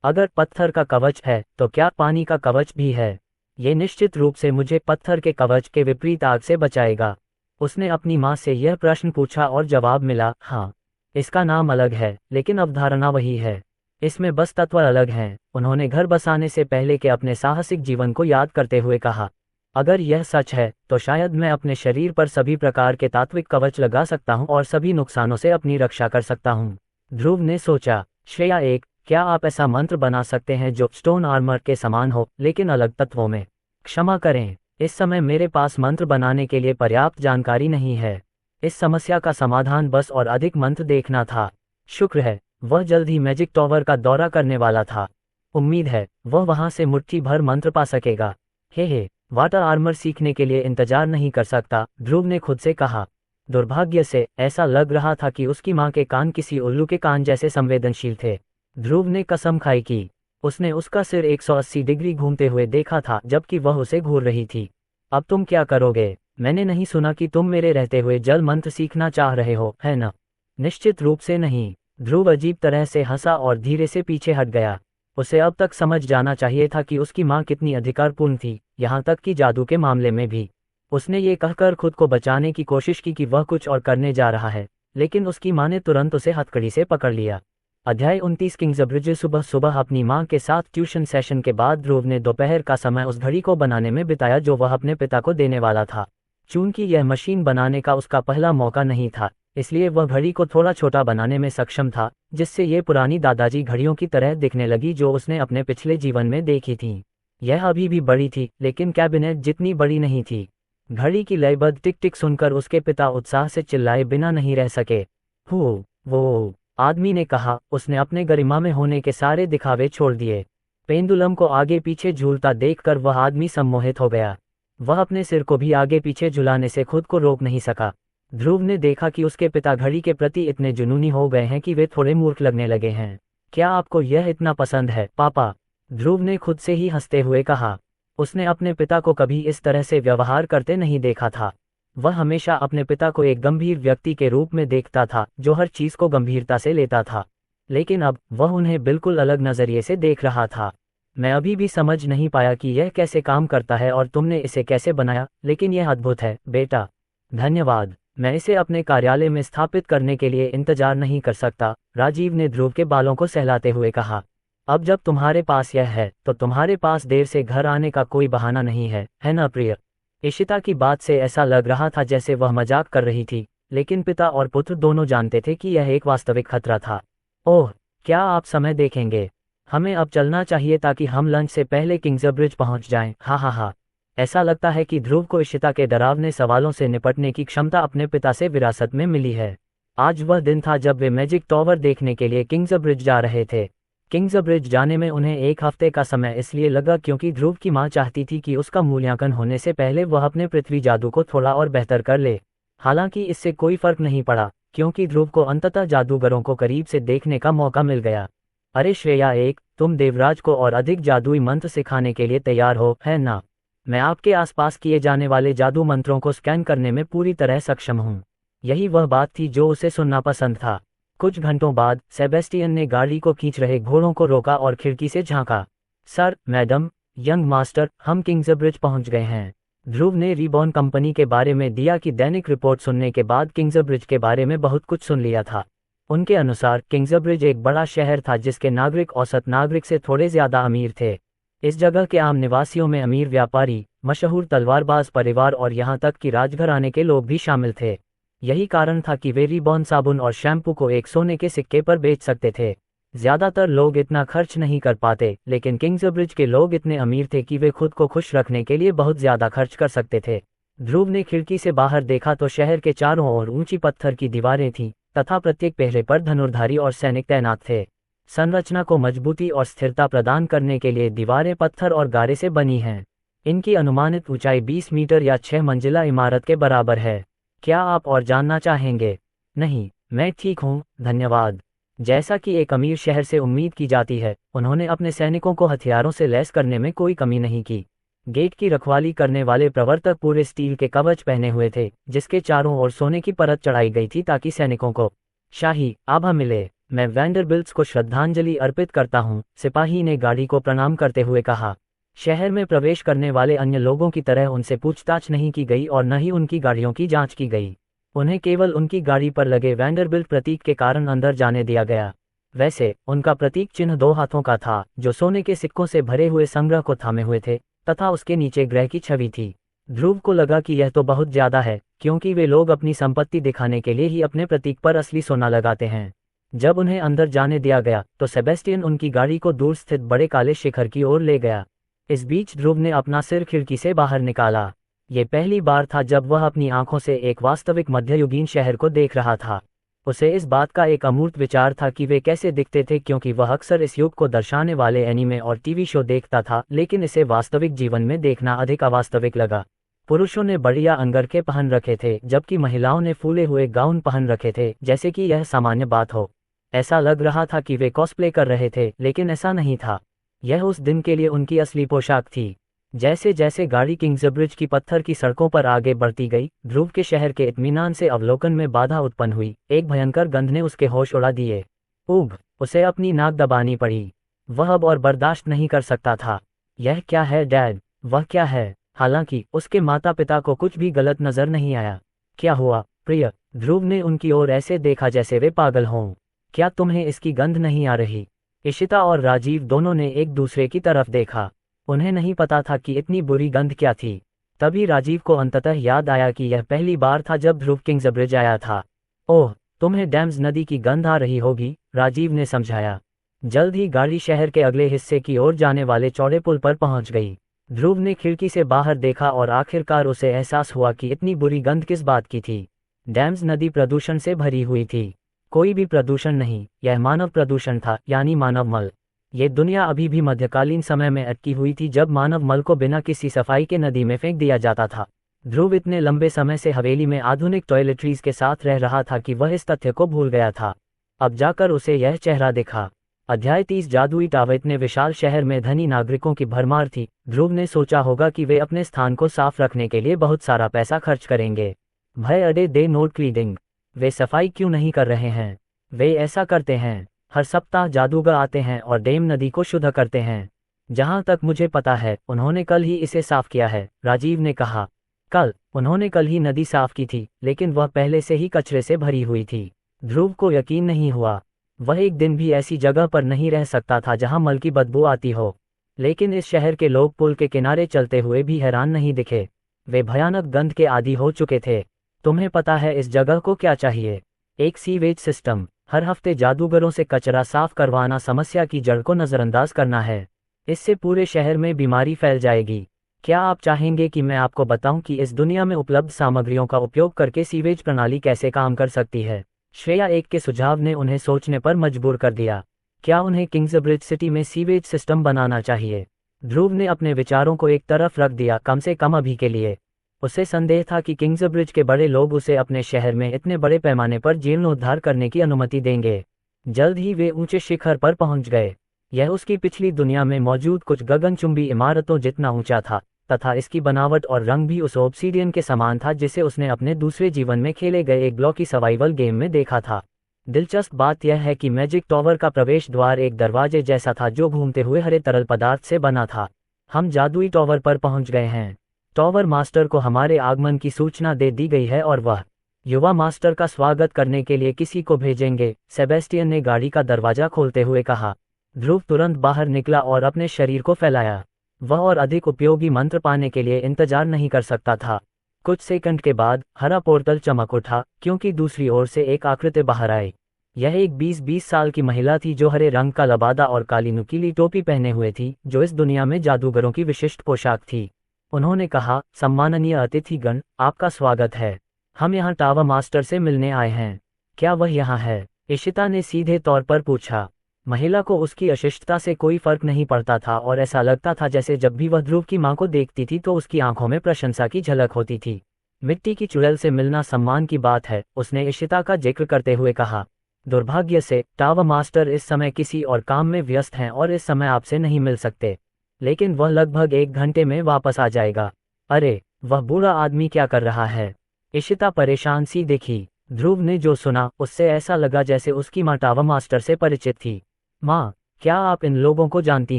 अगर पत्थर का कवच है तो क्या पानी का कवच भी है? ये निश्चित रूप से मुझे पत्थर के कवच के विपरीत आग से बचाएगा। उसने अपनी माँ से यह प्रश्न पूछा और जवाब मिला, हाँ। इसका नाम अलग है, लेकिन अवधारणा वही है। इसमें बस तत्व अलग हैं। उन्होंने घर बसाने से पहले के अपने साहसिक जीवन को याद करते हुए कहा, अगर यह सच है तो शायद मैं अपने शरीर पर सभी प्रकार के तात्विक कवच लगा सकता हूं और सभी नुकसानों से अपनी रक्षा कर सकता हूं। ध्रुव ने सोचा। श्रेया 1, क्या आप ऐसा मंत्र बना सकते हैं जो स्टोन आर्मर के समान हो, लेकिन अलग तत्वों में? क्षमा करें, इस समय मेरे पास मंत्र बनाने के लिए पर्याप्त जानकारी नहीं है। इस समस्या का समाधान बस और अधिक मंत्र देखना था। शुक्र है, वह जल्द ही मैजिक टॉवर का दौरा करने वाला था। उम्मीद है वह वहां से मुट्ठी भर मंत्र पा सकेगा। हे, वाटर आर्मर सीखने के लिए इंतजार नहीं कर सकता, ध्रुव ने खुद से कहा। दुर्भाग्य से ऐसा लग रहा था कि उसकी माँ के कान किसी उल्लू के कान जैसे संवेदनशील थे। ध्रुव ने कसम खाई कि उसने उसका सिर 180 डिग्री घूमते हुए देखा था जबकि वह उसे घूर रही थी। अब तुम क्या करोगे? मैंने नहीं सुना कि तुम मेरे रहते हुए जल मंत्र सीखना चाह रहे हो, है न? निश्चित रूप से नहीं। ध्रुव अजीब तरह से हंसा और धीरे से पीछे हट गया। उसे अब तक समझ जाना चाहिए था कि उसकी माँ कितनी अधिकारपूर्ण थी, यहाँ तक कि जादू के मामले में भी। उसने ये कहकर खुद को बचाने की कोशिश की कि वह कुछ और करने जा रहा है, लेकिन उसकी माँ ने तुरंत उसे हथकड़ी से पकड़ लिया। अध्याय 29 किंग्स ब्रिज। सुबह सुबह अपनी माँ के साथ ट्यूशन सेशन के बाद ध्रुव ने दोपहर का समय उस घड़ी को बनाने में बिताया जो वह अपने पिता को देने वाला था। चूंकि यह मशीन बनाने का उसका पहला मौका नहीं था, इसलिए वह घड़ी को थोड़ा छोटा बनाने में सक्षम था, जिससे ये पुरानी दादाजी घड़ियों की तरह दिखने लगी जो उसने अपने पिछले जीवन में देखी थीं। यह अभी भी बड़ी थी, लेकिन कैबिनेट जितनी बड़ी नहीं थी। घड़ी की लयबद्ध टिक टिक सुनकर उसके पिता उत्साह से चिल्लाए बिना नहीं रह सके। वो आदमी ने कहा। उसने अपने गरिमा में होने के सारे दिखावे छोड़ दिए। पेंडुलम को आगे पीछे झूलता देखकर वह आदमी सम्मोहित हो गया। वह अपने सिर को भी आगे पीछे झुलाने से खुद को रोक नहीं सका। ध्रुव ने देखा कि उसके पिता घड़ी के प्रति इतने जुनूनी हो गए हैं कि वे थोड़े मूर्ख लगने लगे हैं। क्या आपको यह इतना पसंद है, पापा? ध्रुव ने खुद से ही हंसते हुए कहा। उसने अपने पिता को कभी इस तरह से व्यवहार करते नहीं देखा था। वह हमेशा अपने पिता को एक गंभीर व्यक्ति के रूप में देखता था जो हर चीज को गंभीरता से लेता था, लेकिन अब वह उन्हें बिल्कुल अलग नजरिए से देख रहा था। मैं अभी भी समझ नहीं पाया कि यह कैसे काम करता है और तुमने इसे कैसे बनाया, लेकिन यह अद्भुत है बेटा। धन्यवाद, मैं इसे अपने कार्यालय में स्थापित करने के लिए इंतजार नहीं कर सकता, राजीव ने ध्रुव के बालों को सहलाते हुए कहा। अब जब तुम्हारे पास यह है तो तुम्हारे पास देर से घर आने का कोई बहाना नहीं है ना प्रिय? इशिता की बात से ऐसा लग रहा था जैसे वह मजाक कर रही थी, लेकिन पिता और पुत्र दोनों जानते थे कि यह एक वास्तविक खतरा था। ओह, क्या आप समय देखेंगे? हमें अब चलना चाहिए ताकि हम लंच से पहले किंग्सब्रिज पहुंच जाएं। हा। ऐसा लगता है कि ध्रुव को इशिता के डरावने सवालों से निपटने की क्षमता अपने पिता से विरासत में मिली है। आज वह दिन था जब वे मैजिक टॉवर देखने के लिए किंग्सब्रिज जा रहे थे। किंग्सब्रिज जाने में उन्हें एक हफ्ते का समय इसलिए लगा क्योंकि ध्रुव की मां चाहती थी कि उसका मूल्यांकन होने से पहले वह अपने पृथ्वी जादू को थोड़ा और बेहतर कर ले। हालांकि इससे कोई फर्क नहीं पड़ा, क्योंकि ध्रुव को अंततः जादूगरों को करीब से देखने का मौका मिल गया। अरे श्रेया, तुम देवराज को और अधिक जादुई मंत्र सिखाने के लिए तैयार हो, है ना? मैं आपके आसपास किए जाने वाले जादू मंत्रों को स्कैन करने में पूरी तरह सक्षम हूँ। यही वह बात थी जो उसे सुनना पसंद था। कुछ घंटों बाद सेबेस्टियन ने गाड़ी को खींच रहे घोड़ों को रोका और खिड़की से झांका। सर, मैडम, यंग मास्टर, हम किंग्सब्रिज पहुंच गए हैं। ध्रुव ने रिबॉर्न कंपनी के बारे में दिया कि दैनिक रिपोर्ट सुनने के बाद किंग्सब्रिज के बारे में बहुत कुछ सुन लिया था। उनके अनुसार किंग्सब्रिज एक बड़ा शहर था जिसके नागरिक औसत नागरिक से थोड़े ज्यादा अमीर थे। इस जगह के आम निवासियों में अमीर व्यापारी, मशहूर तलवारबाज परिवार और यहाँ तक कि राजघराने के लोग भी शामिल थे। यही कारण था कि वे रिबॉर्न साबुन और शैम्पू को एक सोने के सिक्के पर बेच सकते थे। ज्यादातर लोग इतना खर्च नहीं कर पाते, लेकिन किंग्सब्रिज के लोग इतने अमीर थे कि वे खुद को खुश रखने के लिए बहुत ज्यादा खर्च कर सकते थे। ध्रुव ने खिड़की से बाहर देखा तो शहर के चारों ओर ऊंची पत्थर की दीवारें थीं, तथा प्रत्येक पहरे पर धनुर्धारी और सैनिक तैनात थे। संरचना को मजबूती और स्थिरता प्रदान करने के लिए दीवारें पत्थर और गारे से बनी हैं। इनकी अनुमानित ऊंचाई 20 मीटर या 6 मंजिला इमारत के बराबर है। क्या आप और जानना चाहेंगे? नहीं, मैं ठीक हूँ, धन्यवाद। जैसा कि एक अमीर शहर से उम्मीद की जाती है, उन्होंने अपने सैनिकों को हथियारों से लैस करने में कोई कमी नहीं की। गेट की रखवाली करने वाले प्रवर्तक पूरे स्टील के कवच पहने हुए थे, जिसके चारों ओर सोने की परत चढ़ाई गई थी ताकि सैनिकों को शाही आभा मिले। मैं वैंडरबिल्ट्स को श्रद्धांजलि अर्पित करता हूँ, सिपाही ने गाड़ी को प्रणाम करते हुए कहा। शहर में प्रवेश करने वाले अन्य लोगों की तरह उनसे पूछताछ नहीं की गई और न ही उनकी गाड़ियों की जांच की गई। उन्हें केवल उनकी गाड़ी पर लगे वैंडरबिल्ट प्रतीक के कारण अंदर जाने दिया गया। वैसे उनका प्रतीक चिन्ह 2 हाथों का था, जो सोने के सिक्कों से भरे हुए संग्रह को थामे हुए थे, तथा उसके नीचे ग्रह की छवि थी। ध्रुव को लगा कि यह तो बहुत ज्यादा है, क्योंकि वे लोग अपनी संपत्ति दिखाने के लिए ही अपने प्रतीक पर असली सोना लगाते हैं। जब उन्हें अंदर जाने दिया गया तो सेबेस्टियन उनकी गाड़ी को दूर स्थित बड़े काले शिखर की ओर ले गया। इस बीच ध्रुव ने अपना सिर खिड़की से बाहर निकाला। ये पहली बार था जब वह अपनी आंखों से एक वास्तविक मध्ययुगीन शहर को देख रहा था। उसे इस बात का एक अमूर्त विचार था कि वे कैसे दिखते थे, क्योंकि वह अक्सर इस युग को दर्शाने वाले एनीमे और टीवी शो देखता था, लेकिन इसे वास्तविक जीवन में देखना अधिक अवास्तविक लगा। पुरुषों ने बढ़िया अंगरखे पहन रखे थे, जबकि महिलाओं ने फूले हुए गाउन पहन रखे थे, जैसे कि यह सामान्य बात हो। ऐसा लग रहा था कि वे कॉस्प्ले कर रहे थे, लेकिन ऐसा नहीं था। यह उस दिन के लिए उनकी असली पोशाक थी। जैसे जैसे गाड़ी किंग्सब्रिज की पत्थर की सड़कों पर आगे बढ़ती गई, ध्रुव के शहर के इत्मीनान से अवलोकन में बाधा उत्पन्न हुई। एक भयंकर गंध ने उसके होश उड़ा दिए। उग, उसे अपनी नाक दबानी पड़ी। वह अब और बर्दाश्त नहीं कर सकता था। यह क्या है डैड? वह क्या है? हालांकि उसके माता पिता को कुछ भी गलत नजर नहीं आया। क्या हुआ प्रिय? ध्रुव ने उनकी ओर ऐसे देखा जैसे वे पागल हों। क्या तुम्हें इसकी गंध नहीं आ रही? इशिता और राजीव दोनों ने एक दूसरे की तरफ देखा। उन्हें नहीं पता था कि इतनी बुरी गंध क्या थी। तभी राजीव को अंततः याद आया कि यह पहली बार था जब ध्रुव किंग्सब्रिज आया था। ओह, तुम्हें डैम्स नदी की गंध आ रही होगी, राजीव ने समझाया। जल्द ही गाड़ी शहर के अगले हिस्से की ओर जाने वाले चौड़े पुल पर पहुंच गई। ध्रुव ने खिड़की से बाहर देखा और आखिरकार उसे एहसास हुआ कि इतनी बुरी गंध किस बात की थी। डैम्स नदी प्रदूषण से भरी हुई थी। कोई भी प्रदूषण नहीं, यह मानव प्रदूषण था, यानी मानव मल। ये दुनिया अभी भी मध्यकालीन समय में अटकी हुई थी, जब मानव मल को बिना किसी सफाई के नदी में फेंक दिया जाता था। ध्रुव इतने लंबे समय से हवेली में आधुनिक टॉयलेटरीज के साथ रह रहा था कि वह इस तथ्य को भूल गया था। अब जाकर उसे यह चेहरा दिखा। अध्याय 30 जादुई टावर। इतने विशाल शहर में धनी नागरिकों की भरमार थी। ध्रुव ने सोचा होगा कि वे अपने स्थान को साफ रखने के लिए बहुत सारा पैसा खर्च करेंगे। भय अडे दे नोट क्लीडिंग। वे सफाई क्यों नहीं कर रहे हैं? वे ऐसा करते हैं। हर सप्ताह जादूगर आते हैं और डेम नदी को शुद्ध करते हैं। जहां तक मुझे पता है उन्होंने कल ही इसे साफ किया है, राजीव ने कहा। कल? उन्होंने कल ही नदी साफ की थी, लेकिन वह पहले से ही कचरे से भरी हुई थी। ध्रुव को यकीन नहीं हुआ। वह एक दिन भी ऐसी जगह पर नहीं रह सकता था जहां मल की बदबू आती हो। लेकिन इस शहर के लोग पुल के किनारे चलते हुए भी हैरान नहीं दिखे। वे भयानक गंध के आदी हो चुके थे। तुम्हें पता है इस जगह को क्या चाहिए? एक सीवेज सिस्टम। हर हफ्ते जादूगरों से कचरा साफ करवाना समस्या की जड़ को नज़रअंदाज करना है। इससे पूरे शहर में बीमारी फैल जाएगी। क्या आप चाहेंगे कि मैं आपको बताऊं कि इस दुनिया में उपलब्ध सामग्रियों का उपयोग करके सीवेज प्रणाली कैसे काम कर सकती है? श्रेया एक के सुझाव ने उन्हें सोचने पर मजबूर कर दिया। क्या उन्हें किंग्सब्रिज सिटी में सीवेज सिस्टम बनाना चाहिए? ध्रुव ने अपने विचारों को एक तरफ रख दिया, कम से कम अभी के लिए। उसे संदेह था कि किंग्सब्रिज के बड़े लोग उसे अपने शहर में इतने बड़े पैमाने पर जीर्णोद्धार करने की अनुमति देंगे। जल्द ही वे ऊंचे शिखर पर पहुंच गए। यह उसकी पिछली दुनिया में मौजूद कुछ गगनचुंबी इमारतों जितना ऊंचा था, तथा इसकी बनावट और रंग भी उस ऑब्सीडियन के समान था जिसे उसने अपने दूसरे जीवन में खेले गए एक ब्लॉकी सर्वाइवल गेम में देखा था। दिलचस्प बात यह है कि मैजिक टॉवर का प्रवेश द्वार एक दरवाजे जैसा था जो घूमते हुए हरे तरल पदार्थ से बना था। हम जादुई टॉवर पर पहुंच गए हैं। टॉवर मास्टर को हमारे आगमन की सूचना दे दी गई है और वह युवा मास्टर का स्वागत करने के लिए किसी को भेजेंगे, सेबेस्टियन ने गाड़ी का दरवाजा खोलते हुए कहा। ध्रुव तुरंत बाहर निकला और अपने शरीर को फैलाया। वह और अधिक उपयोगी मंत्र पाने के लिए इंतजार नहीं कर सकता था। कुछ सेकंड के बाद हरा पोर्टल चमक उठा, क्योंकि दूसरी ओर से एक आकृति बाहर आई। यह एक 20 साल की महिला थी जो हरे रंग का लबादा और काली नुकीली टोपी पहने हुए थी, जो इस दुनिया में जादूगरों की विशिष्ट पोशाक थी। उन्होंने कहा, सम्माननीय अतिथिगण, आपका स्वागत है। हम यहाँ टावर मास्टर से मिलने आए हैं। क्या वह यहाँ है? इशिता ने सीधे तौर पर पूछा। महिला को उसकी अशिष्टता से कोई फर्क नहीं पड़ता था और ऐसा लगता था जैसे जब भी वह ध्रुव की मां को देखती थी तो उसकी आंखों में प्रशंसा की झलक होती थी। मिट्टी की चुड़ैल से मिलना सम्मान की बात है, उसने इशिता का जिक्र करते हुए कहा। दुर्भाग्य से टावर मास्टर इस समय किसी और काम में व्यस्त हैं और इस समय आपसे नहीं मिल सकते, लेकिन वह लगभग 1 घंटे में वापस आ जाएगा। अरे, वह बूढ़ा आदमी क्या कर रहा है? इशिता परेशान सी देखी। ध्रुव ने जो सुना उससे ऐसा लगा जैसे उसकी मां टावर मास्टर से परिचित थी। माँ, क्या आप इन लोगों को जानती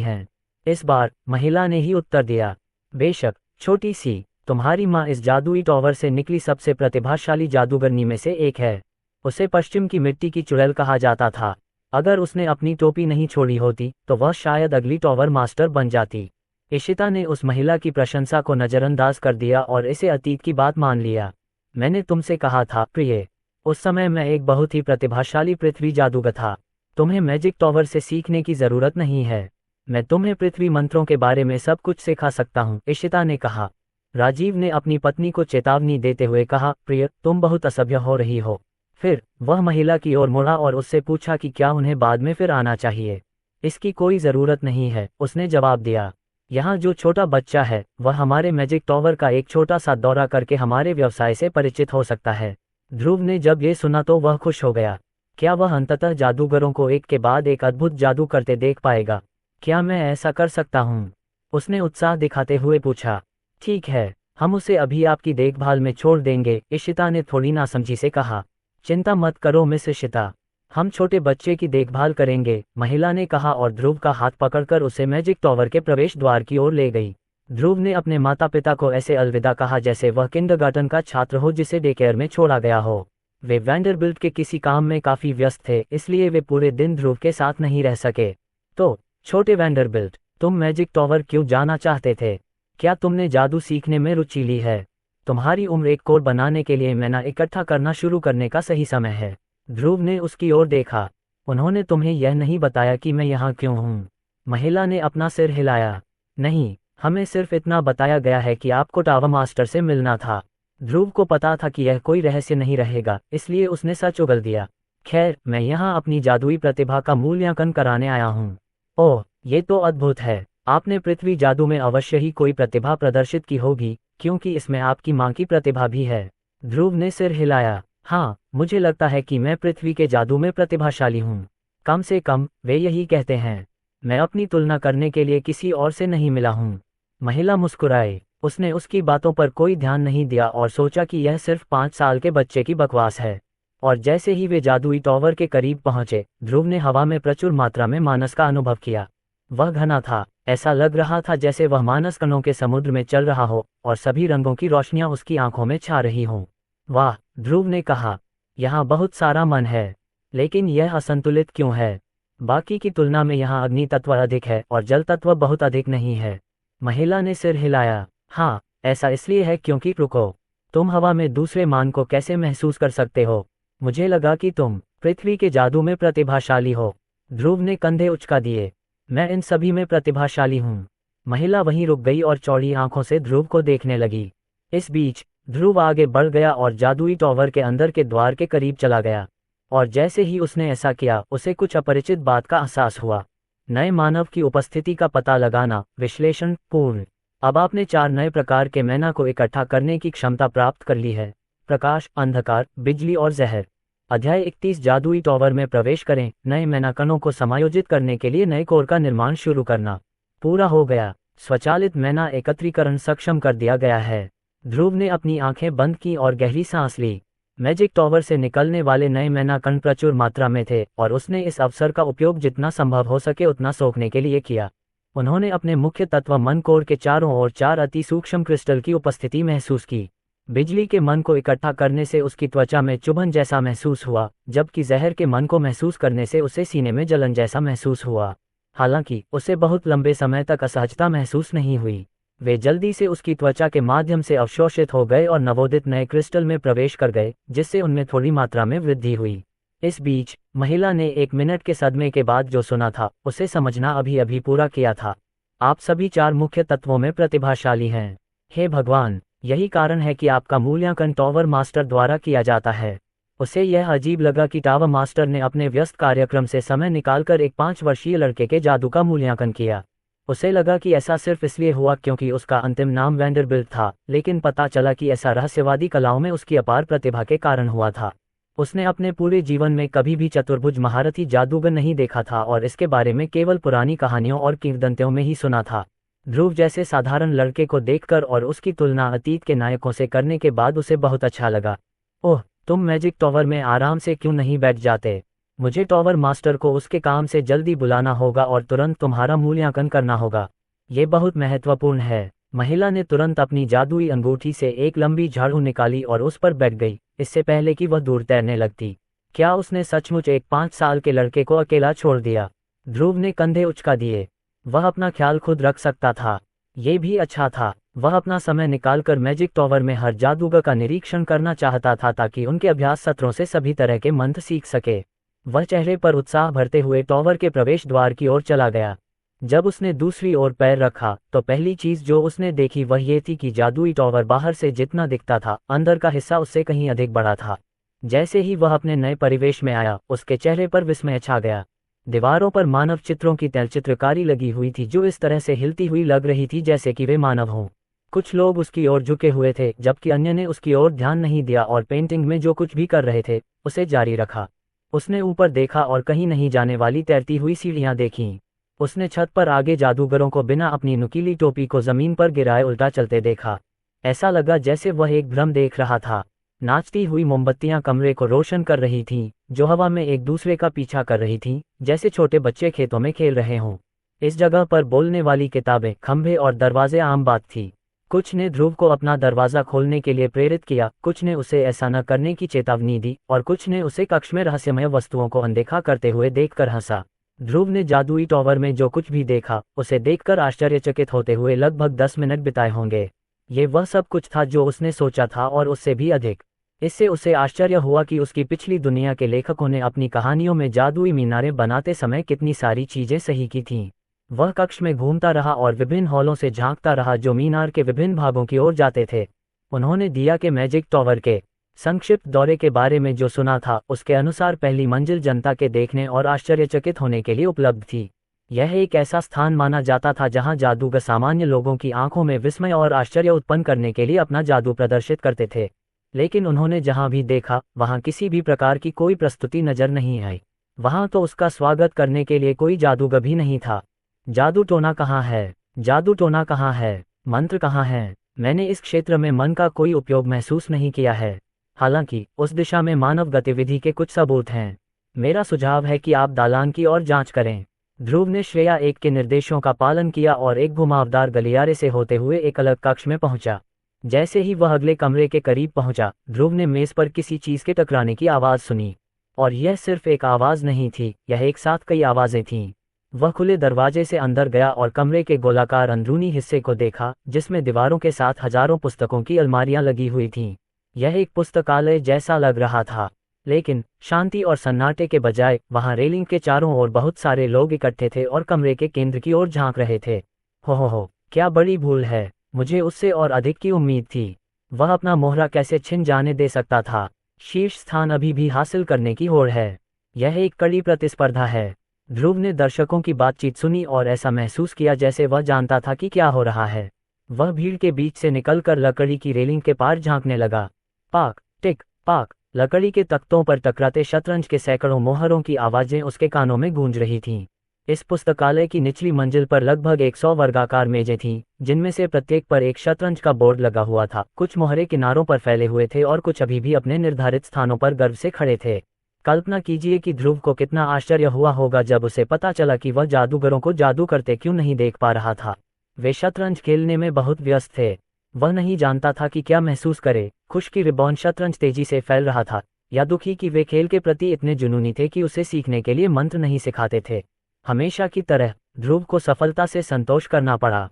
हैं? इस बार महिला ने ही उत्तर दिया। बेशक, छोटी सी, तुम्हारी माँ इस जादुई टॉवर से निकली सबसे प्रतिभाशाली जादूगरनी में से एक है। उसे पश्चिम की मिट्टी की चुड़ैल कहा जाता था। अगर उसने अपनी टोपी नहीं छोड़ी होती तो वह शायद अगली टॉवर मास्टर बन जाती। इशिता ने उस महिला की प्रशंसा को नज़रअंदाज कर दिया और इसे अतीत की बात मान लिया। मैंने तुमसे कहा था प्रिय, उस समय मैं एक बहुत ही प्रतिभाशाली पृथ्वी जादूगर था। तुम्हें मैजिक टॉवर से सीखने की जरूरत नहीं है। मैं तुम्हें पृथ्वी मंत्रों के बारे में सब कुछ सिखा सकता हूँ, इशिता ने कहा। राजीव ने अपनी पत्नी को चेतावनी देते हुए कहा, प्रिय, तुम बहुत असभ्य हो रही हो। फिर वह महिला की ओर मुड़ा और उससे पूछा कि क्या उन्हें बाद में फिर आना चाहिए। इसकी कोई ज़रूरत नहीं है, उसने जवाब दिया। यहाँ जो छोटा बच्चा है वह हमारे मैजिक टॉवर का एक छोटा सा दौरा करके हमारे व्यवसाय से परिचित हो सकता है। ध्रुव ने जब ये सुना तो वह खुश हो गया। क्या वह अंततः जादूगरों को एक के बाद एक अद्भुत जादू करते देख पाएगा? क्या मैं ऐसा कर सकता हूँ? उसने उत्साह दिखाते हुए पूछा। ठीक है, हम उसे अभी आपकी देखभाल में छोड़ देंगे, इशिता ने थोड़ी नासमझी से कहा। चिंता मत करो मिस इशिता, हम छोटे बच्चे की देखभाल करेंगे, महिला ने कहा और ध्रुव का हाथ पकड़कर उसे मैजिक टॉवर के प्रवेश द्वार की ओर ले गई। ध्रुव ने अपने माता पिता को ऐसे अलविदा कहा जैसे वह किंडरगार्टन का छात्र हो जिसे डे केयर में छोड़ा गया हो। वे वैंडरबिल्ट के किसी काम में काफी व्यस्त थे, इसलिए वे पूरे दिन ध्रुव के साथ नहीं रह सके। तो छोटे वैंडरबिल्ट, तुम मैजिक टॉवर क्यों जाना चाहते थे? क्या तुमने जादू सीखने में रुचि ली है? तुम्हारी उम्र एक कोड बनाने के लिए मैना इकट्ठा करना शुरू करने का सही समय है। ध्रुव ने उसकी ओर देखा। उन्होंने तुम्हें यह नहीं बताया कि मैं यहाँ क्यों हूँ? महिला ने अपना सिर हिलाया। नहीं, हमें सिर्फ इतना बताया गया है कि आपको टावर मास्टर से मिलना था। ध्रुव को पता था कि यह कोई रहस्य नहीं रहेगा, इसलिए उसने सच उगल दिया। खैर, मैं यहाँ अपनी जादुई प्रतिभा का मूल्यांकन कराने आया हूँ। ओह, ये तो अद्भुत है। आपने पृथ्वी जादू में अवश्य ही कोई प्रतिभा प्रदर्शित की होगी, क्योंकि इसमें आपकी माँ की प्रतिभा भी है। ध्रुव ने सिर हिलाया। हाँ, मुझे लगता है कि मैं पृथ्वी के जादू में प्रतिभाशाली हूँ। कम से कम वे यही कहते हैं। मैं अपनी तुलना करने के लिए किसी और से नहीं मिला हूँ। महिला मुस्कुराई। उसने उसकी बातों पर कोई ध्यान नहीं दिया और सोचा कि यह सिर्फ 5 साल के बच्चे की बकवास है। और जैसे ही वे जादुई टॉवर के करीब पहुंचे, ध्रुव ने हवा में प्रचुर मात्रा में मानस का अनुभव किया। वह घना था, ऐसा लग रहा था जैसे वह मानस कणों के समुद्र में चल रहा हो और सभी रंगों की रोशनियां उसकी आंखों में छा रही हों। वाह, ध्रुव ने कहा, यहाँ बहुत सारा मन है, लेकिन यह असंतुलित क्यों है? बाकी की तुलना में यहाँ अग्नि तत्व अधिक है और जल तत्व बहुत अधिक नहीं है। महिला ने सिर हिलाया। हाँ, ऐसा इसलिए है क्योंकि रुको, तुम हवा में दूसरे मान को कैसे महसूस कर सकते हो? मुझे लगा कि तुम पृथ्वी के जादू में प्रतिभाशाली हो। ध्रुव ने कंधे उचका दिए। मैं इन सभी में प्रतिभाशाली हूँ। महिला वहीं रुक गई और चौड़ी आंखों से ध्रुव को देखने लगी। इस बीच ध्रुव आगे बढ़ गया और जादुई टॉवर के अंदर के द्वार के करीब चला गया। और जैसे ही उसने ऐसा किया, उसे कुछ अपरिचित बात का एहसास हुआ। नए मानव की उपस्थिति का पता लगाना, विश्लेषण पूर्ण। अब आपने 4 नए प्रकार के मैना को इकट्ठा करने की क्षमता प्राप्त कर ली है। प्रकाश, अंधकार, बिजली और जहर। अध्याय 31 जादुई टॉवर में प्रवेश करें। नए मैना कणों को समायोजित करने के लिए नए कोर का निर्माण शुरू करना पूरा हो गया। स्वचालित मैना एकत्रीकरण सक्षम कर दिया गया है। ध्रुव ने अपनी आंखें बंद की और गहरी सांस ली। मैजिक टॉवर से निकलने वाले नए मैना कण प्रचुर मात्रा में थे और उसने इस अवसर का उपयोग जितना संभव हो सके उतना सोखने के लिए किया। उन्होंने अपने मुख्य तत्व मन कोर के चारों ओर 4 अति सूक्ष्म क्रिस्टल की उपस्थिति महसूस की। बिजली के मन को इकट्ठा करने से उसकी त्वचा में चुभन जैसा महसूस हुआ, जबकि जहर के मन को महसूस करने से उसे सीने में जलन जैसा महसूस हुआ। हालांकि उसे बहुत लंबे समय तक असहजता महसूस नहीं हुई। वे जल्दी से उसकी त्वचा के माध्यम से अवशोषित हो गए और नवोदित नए क्रिस्टल में प्रवेश कर गए, जिससे उनमें थोड़ी मात्रा में वृद्धि हुई। इस बीच महिला ने 1 मिनट के सदमे के बाद जो सुना था, उसे समझना अभी अभी पूरा किया था। आप सभी 4 मुख्य तत्वों में प्रतिभाशाली हैं। हे भगवान, यही कारण है कि आपका मूल्यांकन टॉवर मास्टर द्वारा किया जाता है। उसे यह अजीब लगा कि टावर मास्टर ने अपने व्यस्त कार्यक्रम से समय निकालकर एक 5 वर्षीय लड़के के जादू का मूल्यांकन किया। उसे लगा कि ऐसा सिर्फ इसलिए हुआ क्योंकि उसका अंतिम नाम वैंडरबिल्ट था, लेकिन पता चला कि ऐसा रहस्यवादी कलाओं में उसकी अपार प्रतिभा के कारण हुआ था। उसने अपने पूरे जीवन में कभी भी चतुर्भुज महारथी जादूगर नहीं देखा था और इसके बारे में केवल पुरानी कहानियों और किंवदंतियों में ही सुना था। ध्रुव जैसे साधारण लड़के को देखकर और उसकी तुलना अतीत के नायकों से करने के बाद उसे बहुत अच्छा लगा। ओह, तुम मैजिक टॉवर में आराम से क्यों नहीं बैठ जाते? मुझे टॉवर मास्टर को उसके काम से जल्दी बुलाना होगा और तुरंत तुम्हारा मूल्यांकन करना होगा। ये बहुत महत्वपूर्ण है। महिला ने तुरंत अपनी जादुई अंगूठी से एक लंबी झाड़ू निकाली और उस पर बैठ गई, इससे पहले कि वह दूर तैरने लगती। क्या उसने सचमुच एक 5 साल के लड़के को अकेला छोड़ दिया? ध्रुव ने कंधे उचका दिए। वह अपना ख्याल खुद रख सकता था। ये भी अच्छा था। वह अपना समय निकालकर मैजिक टॉवर में हर जादूगर का निरीक्षण करना चाहता था ताकि उनके अभ्यास सत्रों से सभी तरह के मंत्र सीख सके। वह चेहरे पर उत्साह भरते हुए टॉवर के प्रवेश द्वार की ओर चला गया। जब उसने दूसरी ओर पैर रखा तो पहली चीज जो उसने देखी वह ये थी कि जादुई टॉवर बाहर से जितना दिखता था, अंदर का हिस्सा उससे कहीं अधिक बड़ा था। जैसे ही वह अपने नए परिवेश में आया, उसके चेहरे पर विस्मय छा गया। दीवारों पर मानव चित्रों की तैलचित्रकारी लगी हुई थी जो इस तरह से हिलती हुई लग रही थी जैसे कि वे मानव हों। कुछ लोग उसकी ओर झुके हुए थे, जबकि अन्य ने उसकी ओर ध्यान नहीं दिया और पेंटिंग में जो कुछ भी कर रहे थे उसे जारी रखा। उसने ऊपर देखा और कहीं नहीं जाने वाली तैरती हुई सीढ़ियां देखीं। उसने छत पर आगे जादूगरों को बिना अपनी नुकीली टोपी को जमीन पर गिराए उल्टा चलते देखा। ऐसा लगा जैसे वह एक भ्रम देख रहा था। नाचती हुई मोमबत्तियां कमरे को रोशन कर रही थीं, जो हवा में एक दूसरे का पीछा कर रही थीं, जैसे छोटे बच्चे खेतों में खेल रहे हों। इस जगह पर बोलने वाली किताबें, खंभे और दरवाजे आम बात थी। कुछ ने ध्रुव को अपना दरवाजा खोलने के लिए प्रेरित किया, कुछ ने उसे ऐसा न करने की चेतावनी दी और कुछ ने उसे कक्ष में रहस्यमय वस्तुओं को अनदेखा करते हुए देखकर हंसा। ध्रुव ने जादुई टॉवर में जो कुछ भी देखा, उसे देखकर आश्चर्यचकित होते हुए लगभग 10 मिनट बिताए होंगे। ये वह सब कुछ था जो उसने सोचा था और उससे भी अधिक। इससे उसे आश्चर्य हुआ कि उसकी पिछली दुनिया के लेखकों ने अपनी कहानियों में जादुई मीनारें बनाते समय कितनी सारी चीजें सही की थीं। वह कक्ष में घूमता रहा और विभिन्न हॉलों से झांकता रहा जो मीनार के विभिन्न भागों की ओर जाते थे। उन्होंने दिया के मैजिक टॉवर के संक्षिप्त दौरे के बारे में जो सुना था, उसके अनुसार पहली मंजिल जनता के देखने और आश्चर्यचकित होने के लिए उपलब्ध थी। यह एक ऐसा स्थान माना जाता था जहां जादूगर सामान्य लोगों की आंखों में विस्मय और आश्चर्य उत्पन्न करने के लिए अपना जादू प्रदर्शित करते थे। लेकिन उन्होंने जहां भी देखा, वहां किसी भी प्रकार की कोई प्रस्तुति नजर नहीं आई। वहां तो उसका स्वागत करने के लिए कोई जादूगर भी नहीं था। जादू टोना कहाँ है? जादू टोना कहाँ है? मंत्र कहाँ है? मैंने इस क्षेत्र में मन का कोई उपयोग महसूस नहीं किया है। हालांकि उस दिशा में मानव गतिविधि के कुछ सबूत हैं। मेरा सुझाव है कि आप दालान की ओर जांच करें। ध्रुव ने श्रेया एक के निर्देशों का पालन किया और एक घुमावदार गलियारे से होते हुए एक अलग कक्ष में पहुंचा। जैसे ही वह अगले कमरे के करीब पहुंचा, ध्रुव ने मेज पर किसी चीज के टकराने की आवाज सुनी। और यह सिर्फ एक आवाज नहीं थी, यह एक साथ कई आवाजें थीं। वह खुले दरवाजे से अंदर गया और कमरे के गोलाकार अंदरूनी हिस्से को देखा, जिसमें दीवारों के साथ हजारों पुस्तकों की अलमारियां लगी हुई थीं। यह एक पुस्तकालय जैसा लग रहा था, लेकिन शांति और सन्नाटे के बजाय वहां रेलिंग के चारों ओर बहुत सारे लोग इकट्ठे थे और कमरे के केंद्र की ओर झांक रहे थे। हो, क्या बड़ी भूल है, मुझे उससे और अधिक की उम्मीद थी। वह अपना मोहरा कैसे छिन जाने दे सकता था। शीर्ष स्थान अभी भी हासिल करने की होड़ है। यह एक कड़ी प्रतिस्पर्धा है। ध्रुव ने दर्शकों की बातचीत सुनी और ऐसा महसूस किया जैसे वह जानता था कि क्या हो रहा है। वह भीड़ के बीच से निकलकर लकड़ी की रेलिंग के पार झांकने लगा। पाक टिक पाक, लकड़ी के तख्तों पर टकराते शतरंज के सैकड़ों मोहरों की आवाजें उसके कानों में गूंज रही थीं। इस पुस्तकालय की निचली मंजिल पर लगभग 100 वर्गाकार मेजें थीं, जिनमें से प्रत्येक पर एक शतरंज का बोर्ड लगा हुआ था। कुछ मोहरे किनारों पर फैले हुए थे और कुछ अभी भी अपने निर्धारित स्थानों पर गर्व से खड़े थे। कल्पना कीजिए कि ध्रुव को कितना आश्चर्य हुआ होगा जब उसे पता चला कि वह जादूगरों को जादू करते क्यों नहीं देख पा रहा था। वे शतरंज खेलने में बहुत व्यस्त थे। वह नहीं जानता था कि क्या महसूस करे, खुश कि रिबॉन शतरंज तेजी से फैल रहा था, या दुखी कि वे खेल के प्रति इतने जुनूनी थे कि उसे सीखने के लिए मंत्र नहीं सिखाते थे। हमेशा की तरह ध्रुव को सफलता से संतोष करना पड़ा।